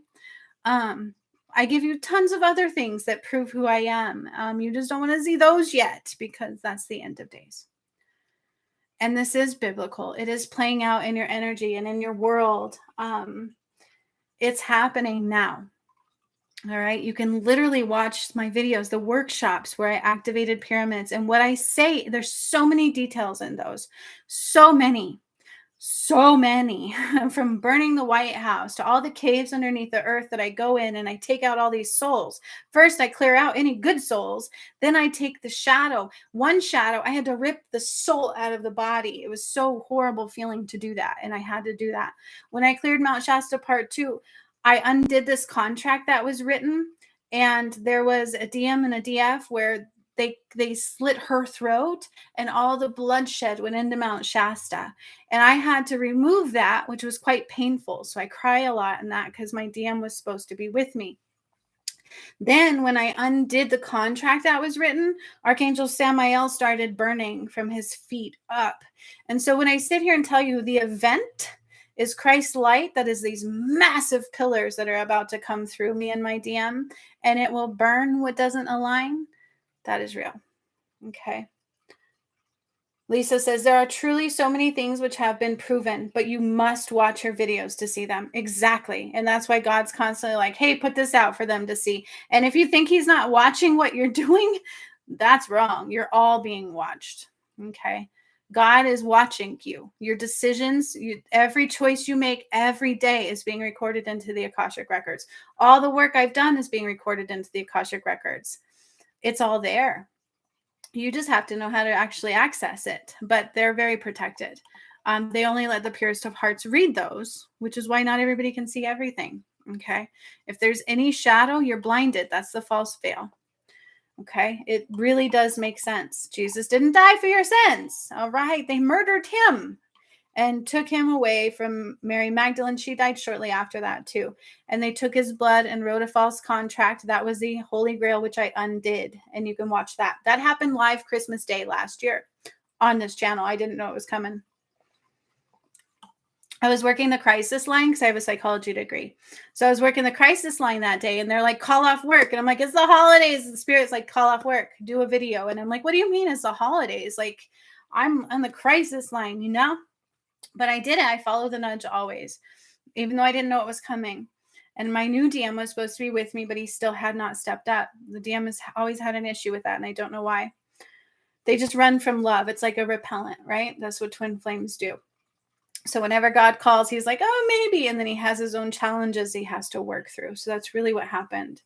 I give you tons of other things that prove who I am. You just don't want to see those yet, because that's the end of days. And this is biblical. It is playing out in your energy and in your world. It's happening now. All right. You can literally watch my videos, the workshops where I activated pyramids, and what I say, there's so many details in those. So many from burning the White House to all the caves underneath the earth that I go in and I take out all these souls. First, I clear out any good souls. Then I take the shadow. One shadow, I had to rip the soul out of the body. It was so horrible feeling to do that. And I had to do that. When I cleared Mount Shasta Part 2, I undid this contract that was written. And there was a DM and a DF where they slit her throat, and all the bloodshed went into Mount Shasta. And I had to remove that, which was quite painful. So I cry a lot in that, because my DM was supposed to be with me. Then when I undid the contract that was written, Archangel Samael started burning from his feet up. And so when I sit here and tell you the event is Christ's light, that is these massive pillars that are about to come through me and my DM, and it will burn what doesn't align, that is real. Okay. Lisa says, there are truly so many things which have been proven, but you must watch her videos to see them. Exactly. And that's why God's constantly like, hey, put this out for them to see. And if you think he's not watching what you're doing, that's wrong. You're all being watched. Okay. God is watching you. Your decisions, every choice you make every day is being recorded into the Akashic records. All the work I've done is being recorded into the Akashic records. It's all there. You just have to know how to actually access it, but they're very protected. They only let the purest of hearts read those, which is why not everybody can see everything. Okay. If there's any shadow, you're blinded. That's the false veil. Okay. It really does make sense. Jesus didn't die for your sins. All right. They murdered him and took him away from Mary Magdalene. She died shortly after that too. And they took his blood and wrote a false contract. That was the Holy Grail, which I undid. And you can watch that. That happened live Christmas Day last year on this channel. I didn't know it was coming. I was working the crisis line because I have a psychology degree. So I was working the crisis line that day, and they're like, call off work. And I'm like, it's the holidays. The Spirit's like, call off work, do a video. And I'm like, what do you mean it's the holidays? Like, I'm on the crisis line, But I did it. I follow the nudge always, even though I didn't know it was coming. And my new DM was supposed to be with me, but he still had not stepped up. The DM has always had an issue with that, and I don't know why. They just run from love. It's like a repellent, right? That's what twin flames do. So whenever God calls, he's like, oh, maybe. And then he has his own challenges he has to work through. So that's really what happened.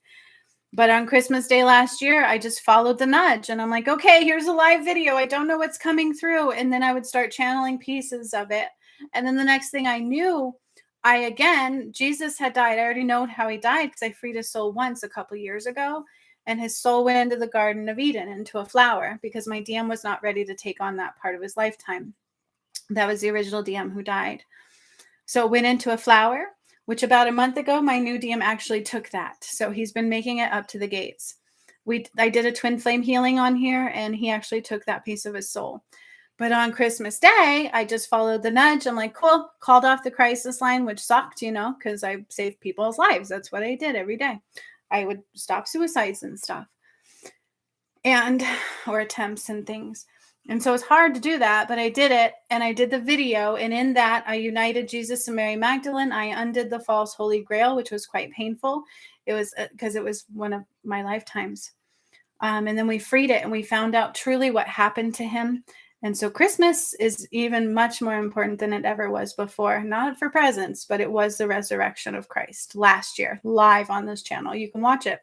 But on Christmas Day last year, I just followed the nudge, and I'm like, okay, here's a live video. I don't know what's coming through. And then I would start channeling pieces of it. And then the next thing I knew, Jesus had died. I already know how he died because I freed his soul once a couple years ago. And his soul went into the Garden of Eden, into a flower, because my DM was not ready to take on that part of his lifetime. That was the original DM who died. So it went into a flower, which about a month ago, my new DM actually took that. So he's been making it up to the gates. I did a twin flame healing on here, and he actually took that piece of his soul. But on Christmas Day, I just followed the nudge. I'm like, cool, called off the crisis line, which sucked, because I saved people's lives. That's what I did every day. I would stop suicides and stuff, or attempts and things. And so it's hard to do that, but I did it, and I did the video. And in that, I united Jesus and Mary Magdalene. I undid the false Holy Grail, which was quite painful. It was because it was one of my lifetimes. And then we freed it, and we found out truly what happened to him. And so Christmas is even much more important than it ever was before. Not for presents, but it was the resurrection of Christ last year, live on this channel. You can watch it.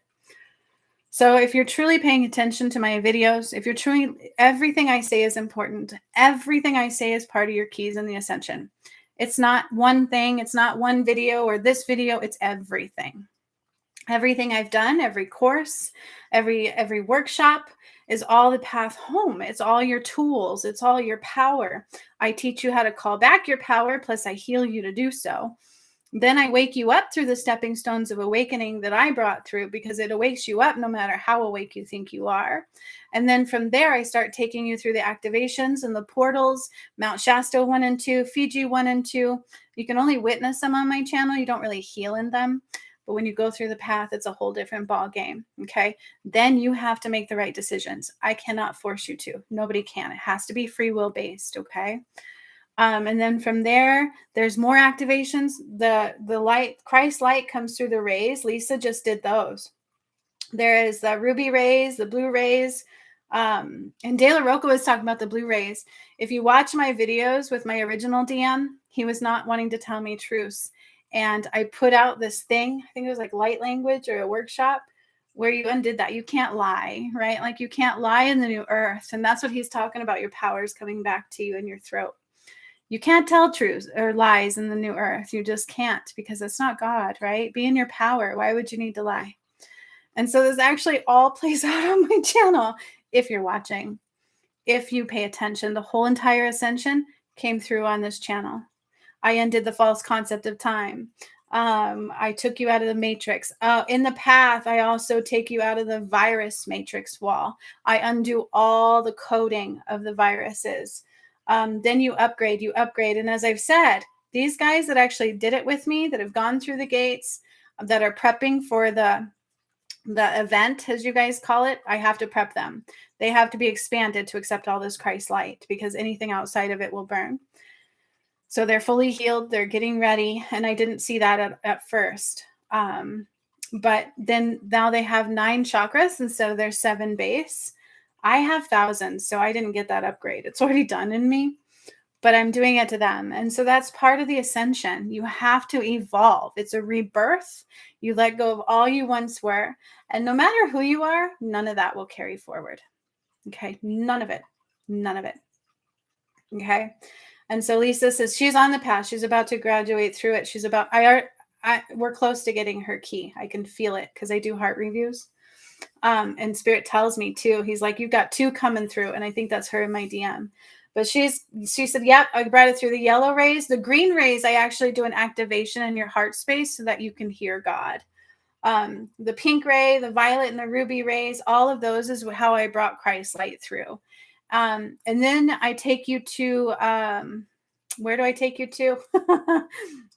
So if you're truly paying attention to my videos, if you're truly, everything I say is important. Everything I say is part of your keys in the ascension. It's not one thing. It's not one video or this video. It's everything. Everything I've done, every course, every workshop is all the path home. It's all your tools. It's all your power. I teach you how to call back your power, plus I heal you to do so. Then I wake you up through the stepping stones of awakening that I brought through, because it wakes you up no matter how awake you think you are. And then from there, I start taking you through the activations and the portals, Mount Shasta 1 and 2, Fiji 1 and 2. You can only witness them on my channel. You don't really heal in them. But when you go through the path, it's a whole different ball game. Okay. Then you have to make the right decisions. I cannot force you to. Nobody can. It has to be free will based. Okay. And then from there, there's more activations. The light, Christ light, comes through the rays. Lisa just did those. There is the ruby rays, the blue rays. And De La Roca was talking about the blue rays. If you watch my videos with my original DM, he was not wanting to tell me truths. And I put out this thing, I think it was like light language or a workshop, where you undid that. You can't lie, right? Like you can't lie in the new earth. And that's what he's talking about. Your powers coming back to you in your throat. You can't tell truths or lies in the new earth. You just can't, because it's not God, right? Be in your power. Why would you need to lie? And so this actually all plays out on my channel. If you're watching, if you pay attention, the whole entire ascension came through on this channel. I undid the false concept of time. I took you out of the matrix. In the path, I also take you out of the virus matrix wall. I undo all the coding of the viruses. Then you upgrade. And as I've said, these guys that actually did it with me, that have gone through the gates, that are prepping for the event, as you guys call it, I have to prep them. They have to be expanded to accept all this Christ light, because anything outside of it will burn. So they're fully healed. They're getting ready. And I didn't see that at first. But then now they have 9 chakras instead of their 7 base. I have thousands, so I didn't get that upgrade. It's already done in me, but I'm doing it to them. And so that's part of the ascension. You have to evolve. It's a rebirth. You let go of all you once were. And no matter who you are, none of that will carry forward. Okay. None of it. None of it. Okay. And so Lisa says she's on the path. She's about to graduate through it. She's about, we're close to getting her key. I can feel it because I do heart reviews. And Spirit tells me too. He's like, you've got 2 coming through. And I think that's her in my DM. But she said, yep, I brought it through the yellow rays. The green rays, I actually do an activation in your heart space so that you can hear God. The pink ray, the violet, and the ruby rays, all of those is how I brought Christ light through. And then I take you to, where do I take you to?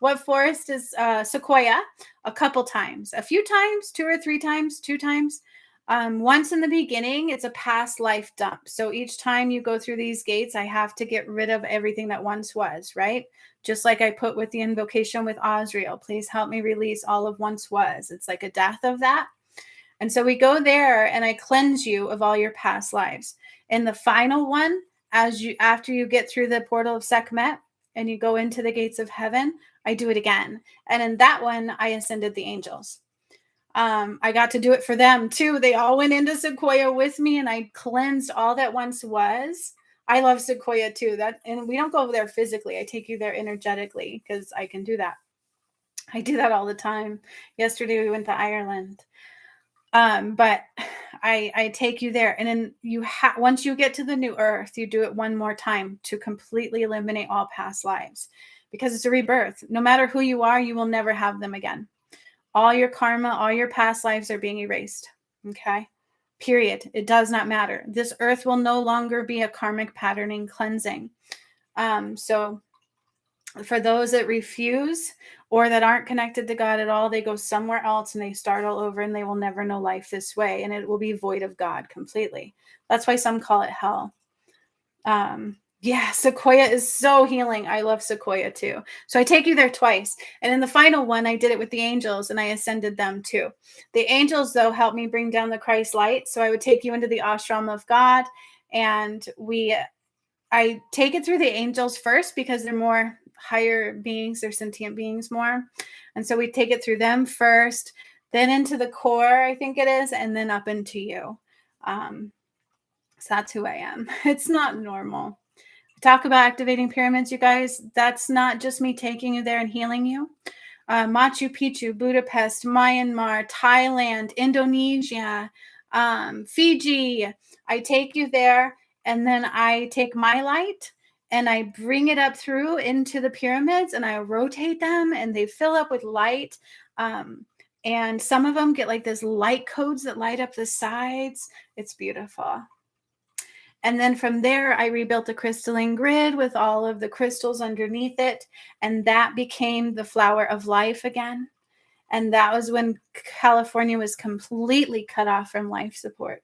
What forest is Sequoia? A couple times, a few times, 2 or 3 times, 2 times. Once in the beginning, it's a past life dump. So each time you go through these gates, I have to get rid of everything that once was, right? Just like I put with the invocation with Osriel, please help me release all of once was. It's like a death of that. And so we go there and I cleanse you of all your past lives. In the final one, after you get through the portal of Sekhmet and you go into the gates of heaven, I do it again. And in that one, I ascended the angels. I got to do it for them too. They all went into Sequoia with me and I cleansed all that once was. I love Sequoia too. And we don't go there physically. I take you there energetically because I can do that. I do that all the time. Yesterday we went to Ireland. But I take you there, and then once you get to the new earth, you do it one more time to completely eliminate all past lives, because it's a rebirth. No matter who you are, you will never have them again. All your karma, all your past lives are being erased. Okay. Period. It does not matter. This earth will no longer be a karmic patterning cleansing. So for those that refuse or that aren't connected to God at all, they go somewhere else and they start all over, and they will never know life this way. And it will be void of God completely. That's why some call it hell. Yeah, Sequoia is so healing. I love Sequoia too. So I take you there twice. And in the final one, I did it with the angels and I ascended them too. The angels, though, helped me bring down the Christ light. So I would take you into the ashram of God, and I take it through the angels first because they're more higher beings, they're sentient beings more. And so we take it through them first, then into the core, I think it is, and then up into you. So that's who I am. It's not normal. Talk about activating pyramids, you guys. That's not just me taking you there and healing you. Machu Picchu, Budapest, Myanmar, Thailand, Indonesia, Fiji. I take you there, and then I take my light and I bring it up through into the pyramids, and I rotate them, and they fill up with light. And some of them get like this light codes that light up the sides. It's beautiful. And then from there, I rebuilt a crystalline grid with all of the crystals underneath it. And that became the flower of life again. And that was when California was completely cut off from life support.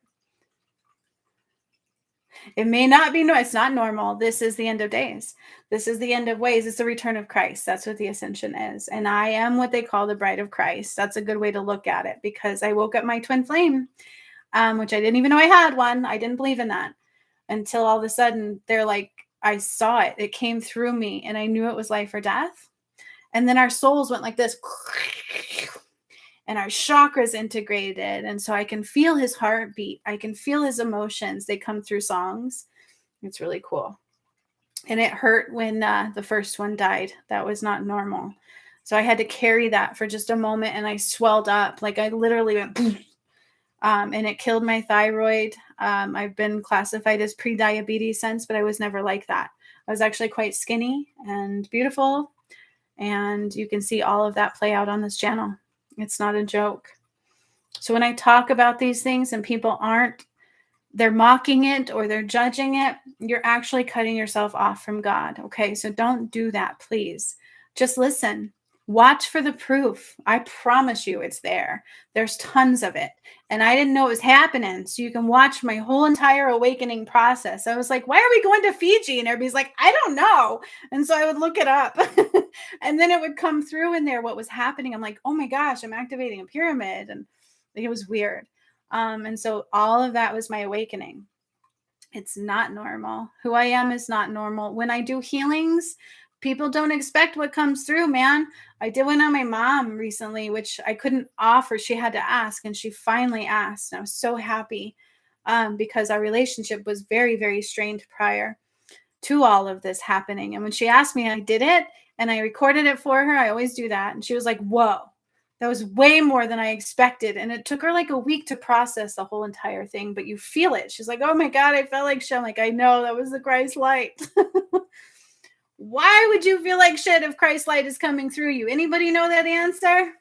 It may not be, no, it's not normal. This is the end of days. This is the end of ways. It's the return of Christ. That's what the ascension is. And I am what they call the bride of Christ. That's a good way to look at it, because I woke up my twin flame, which I didn't even know I had one. I didn't believe in that until all of a sudden they're like, I saw it. It came through me and I knew it was life or death. And then our souls went like this and our chakras integrated. And so I can feel his heartbeat. I can feel his emotions. They come through songs. It's really cool. And it hurt when the first one died. That was not normal. So I had to carry that for just a moment, and I swelled up. Like I literally went and it killed my thyroid. I've been classified as pre-diabetes since, but I was never like that. I was actually quite skinny and beautiful. And you can see all of that play out on this channel. It's not a joke. So when I talk about these things and people they're mocking it or they're judging it, you're actually cutting yourself off from God. Okay, so don't do that, please. Just listen. Watch for the proof. I promise you it's there. There's tons of it. And I didn't know it was happening. So you can watch my whole entire awakening process. I was like, why are we going to Fiji? And everybody's like, I don't know. And so I would look it up. And then it would come through in there what was happening. I'm like, oh my gosh, I'm activating a pyramid. And it was weird. And so all of that was my awakening. It's not normal. Who I am is not normal. When I do healings, people don't expect what comes through, man. I did one on my mom recently, which I couldn't offer. She had to ask, and she finally asked. And I was so happy because our relationship was very, very strained prior to all of this happening. And when she asked me, I did it, and I recorded it for her. I always do that. And she was like, whoa, that was way more than I expected. And it took her like a week to process the whole entire thing, but you feel it. She's like, oh my God, I felt like shit. I'm like, I know, that was the Christ light. Why would you feel like shit if Christ light is coming through you? Anybody know that answer?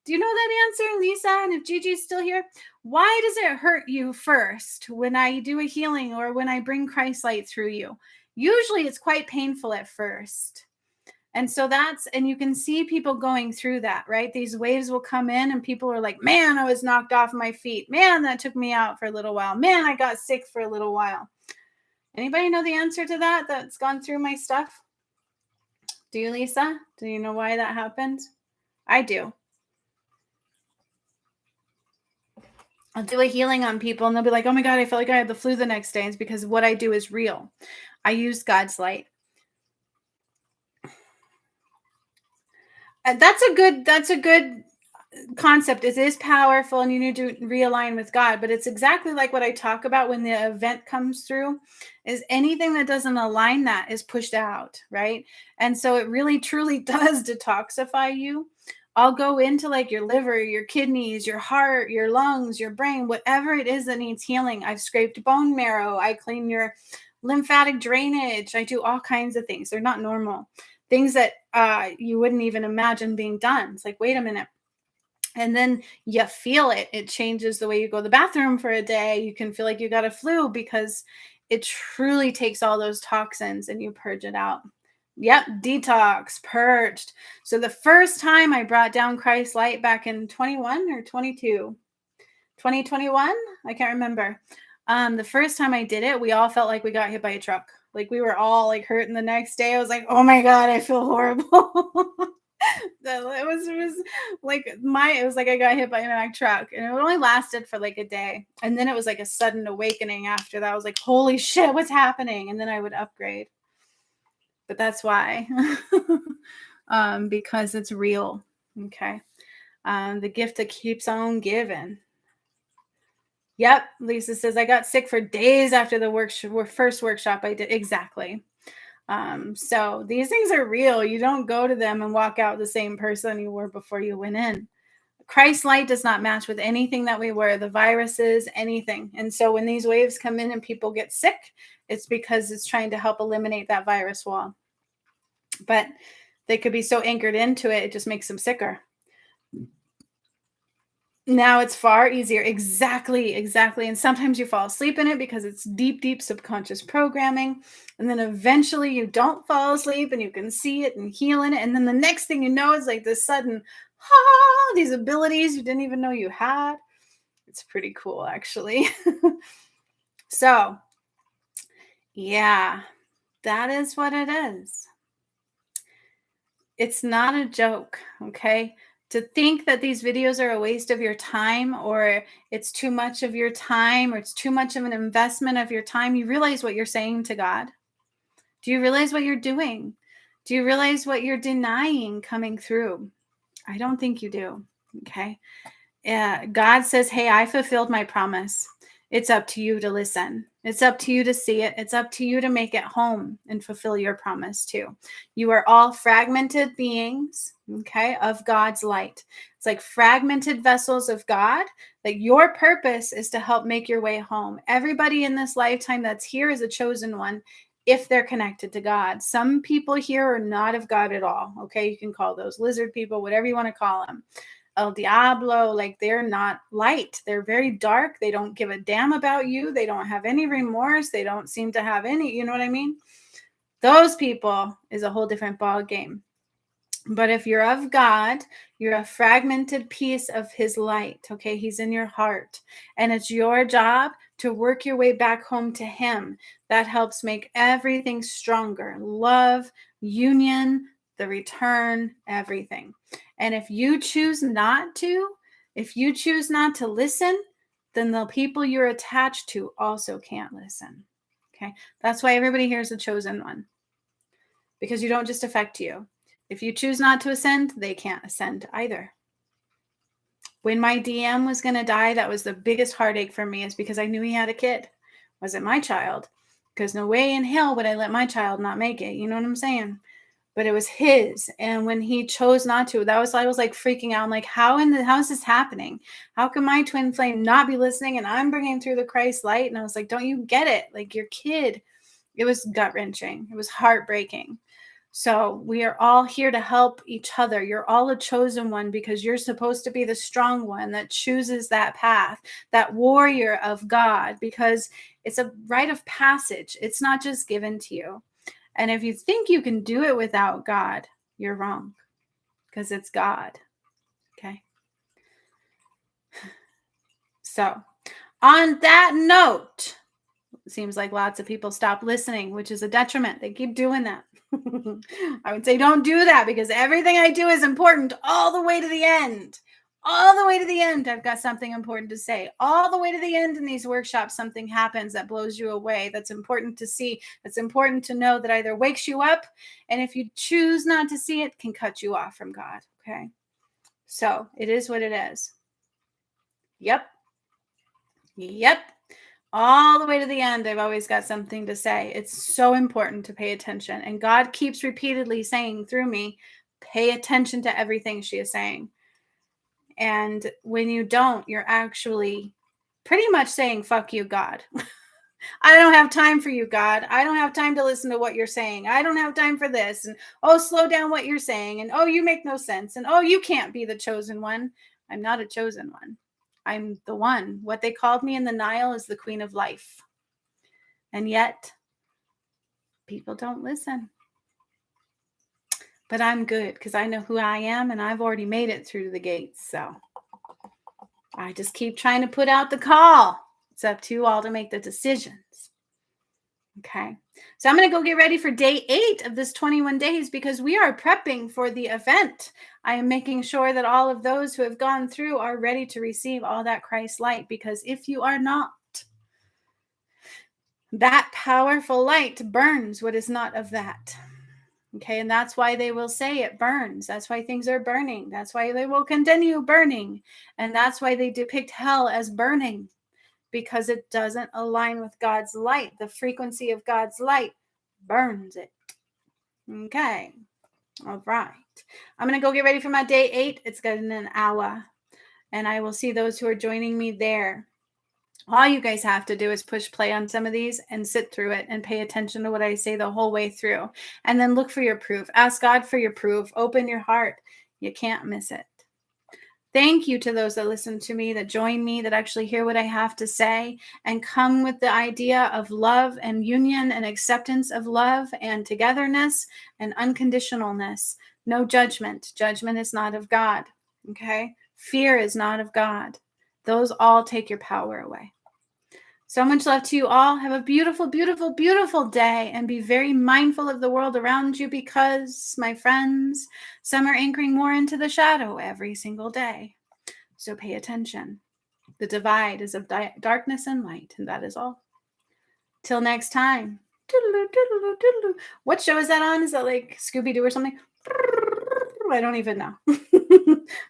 Do you know that answer, Lisa? And if Gigi's still here, why does it hurt you first when I do a healing or when I bring Christ light through you? Usually it's quite painful at first. And so and you can see people going through that, right? These waves will come in and people are like, man, I was knocked off my feet. Man, that took me out for a little while. Man, I got sick for a little while. Anybody know the answer to that that's gone through my stuff? Do you, Lisa? Do you know why that happens? I do. I'll do a healing on people and they'll be like, oh my God, I felt like I had the flu the next day. It's because what I do is real. I use God's light. And that's a good concept. It is powerful and you need to realign with God, but it's exactly like what I talk about when the event comes through is anything that doesn't align that is pushed out, right? And so it really truly does detoxify you. I'll go into like your liver, your kidneys, your heart, your lungs, your brain, whatever it is that needs healing. I've scraped bone marrow. I clean your lymphatic drainage. I do all kinds of things. They're not normal. things that you wouldn't even imagine being done. It's like, wait a minute. And then you feel it. It changes the way you go to the bathroom for a day. You can feel like you got a flu because it truly takes all those toxins and you purge it out. Yep, detox, purged. So the first time I brought down Christ light back in 21 or 22, 2021, I can't remember. The first time I did it, we all felt like we got hit by a truck. Like we were all like hurting the next day. I was like, oh my God, I feel horrible. It was like it was like I got hit by a Mack truck, and it only lasted for like a day. And then it was like a sudden awakening after that. I was like, holy shit, what's happening? And then I would upgrade. But that's why. Because it's real. Okay. The gift that keeps on giving. Yep, Lisa says I got sick for days after the first workshop I did. Exactly. So these things are real. You don't go to them and walk out the same person you were before you went in. Christ light does not match with anything that we wear, the viruses, anything. And so when these waves come in and people get sick, it's because it's trying to help eliminate that virus wall. But they could be so anchored into it, it just makes them sicker. Now it's far easier. Exactly, exactly. And sometimes you fall asleep in it because it's deep, deep subconscious programming. And then eventually you don't fall asleep and you can see it and heal in it. And then the next thing you know is like this sudden, these abilities you didn't even know you had. It's pretty cool, actually. So, yeah, that is what it is. It's not a joke, okay? To think that these videos are a waste of your time or it's too much of your time or it's too much of an investment of your time, you realize what you're saying to God? Do you realize what you're doing? Do you realize what you're denying coming through? I don't think you do, okay? God says, hey, I fulfilled my promise. It's up to you to listen. It's up to you to see it. It's up to you to make it home and fulfill your promise too. You are all fragmented beings, okay, of God's light. It's like fragmented vessels of God. Like your purpose is to help make your way home. Everybody in this lifetime that's here is a chosen one if they're connected to God. Some people here are not of God at all, okay? You can call those lizard people, whatever you want to call them. El Diablo, like they're not light. They're very dark. They don't give a damn about you. They don't have any remorse. They don't seem to have any, you know what I mean? Those people is a whole different ball game. But if you're of God, you're a fragmented piece of his light, okay? He's in your heart. And it's your job to work your way back home to him. That helps make everything stronger. Love, union, the return, everything. And if you choose not to, if you choose not to listen, then the people you're attached to also can't listen. Okay? That's why everybody here is a chosen one. Because you don't just affect you. If you choose not to ascend, they can't ascend either. When my DM was going to die, that was the biggest heartache for me, is because I knew he had a kid. Was it my child? Because no way in hell would I let my child not make it. You know what I'm saying? But it was his. And when he chose not to, I was like freaking out. I'm like, how is this happening? How can my twin flame not be listening? And I'm bringing through the Christ light. And I was like, don't you get it? Like your kid. It was gut wrenching. It was heartbreaking. So we are all here to help each other. You're all a chosen one because you're supposed to be the strong one that chooses that path, that warrior of God, because it's a rite of passage. It's not just given to you. And if you think you can do it without God, you're wrong, because it's God. Okay. So on that note, it seems like lots of people stop listening, which is a detriment. They keep doing that. I would say don't do that, because everything I do is important all the way to the end. All the way to the end, I've got something important to say. All the way to the end in these workshops, something happens that blows you away. That's important to see. That's important to know, that either wakes you up, and if you choose not to see it, can cut you off from God. Okay. So it is what it is. Yep. Yep. All the way to the end, I've always got something to say. It's so important to pay attention. And God keeps repeatedly saying through me, pay attention to everything she is saying. And when you don't, you're actually pretty much saying, fuck you, God. I don't have time for you, God. I don't have time to listen to what you're saying. I don't have time for this. And oh, slow down what you're saying. And oh, you make no sense. And oh, you can't be the chosen one. I'm not a chosen one. I'm the one. What they called me in the Nile is the queen of life. And yet, people don't listen. But I'm good because I know who I am and I've already made it through the gates. So I just keep trying to put out the call. It's up to you all to make the decisions. Okay. So I'm going to go get ready for day 8 of this 21 days because we are prepping for the event. I am making sure that all of those who have gone through are ready to receive all that Christ light, because if you are not, that powerful light burns what is not of that. Okay. And that's why they will say it burns. That's why things are burning. That's why they will continue burning. And that's why they depict hell as burning, because it doesn't align with God's light. The frequency of God's light burns it. Okay. All right. I'm going to go get ready for my day 8. It's in an hour. And I will see those who are joining me there. All you guys have to do is push play on some of these and sit through it and pay attention to what I say the whole way through. And then look for your proof. Ask God for your proof. Open your heart. You can't miss it. Thank you to those that listen to me, that join me, that actually hear what I have to say and come with the idea of love and union and acceptance of love and togetherness and unconditionalness. No judgment. Judgment is not of God. Okay? Fear is not of God. Those all take your power away. So much love to you all. Have a beautiful, beautiful, beautiful day, and be very mindful of the world around you, because, my friends, some are anchoring more into the shadow every single day. So pay attention. The divide is of darkness and light, and that is all. Till next time. Doodaloo, doodaloo, doodaloo. What show is that on? Is that like Scooby-Doo or something? I don't even know.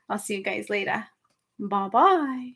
I'll see you guys later. Bye-bye.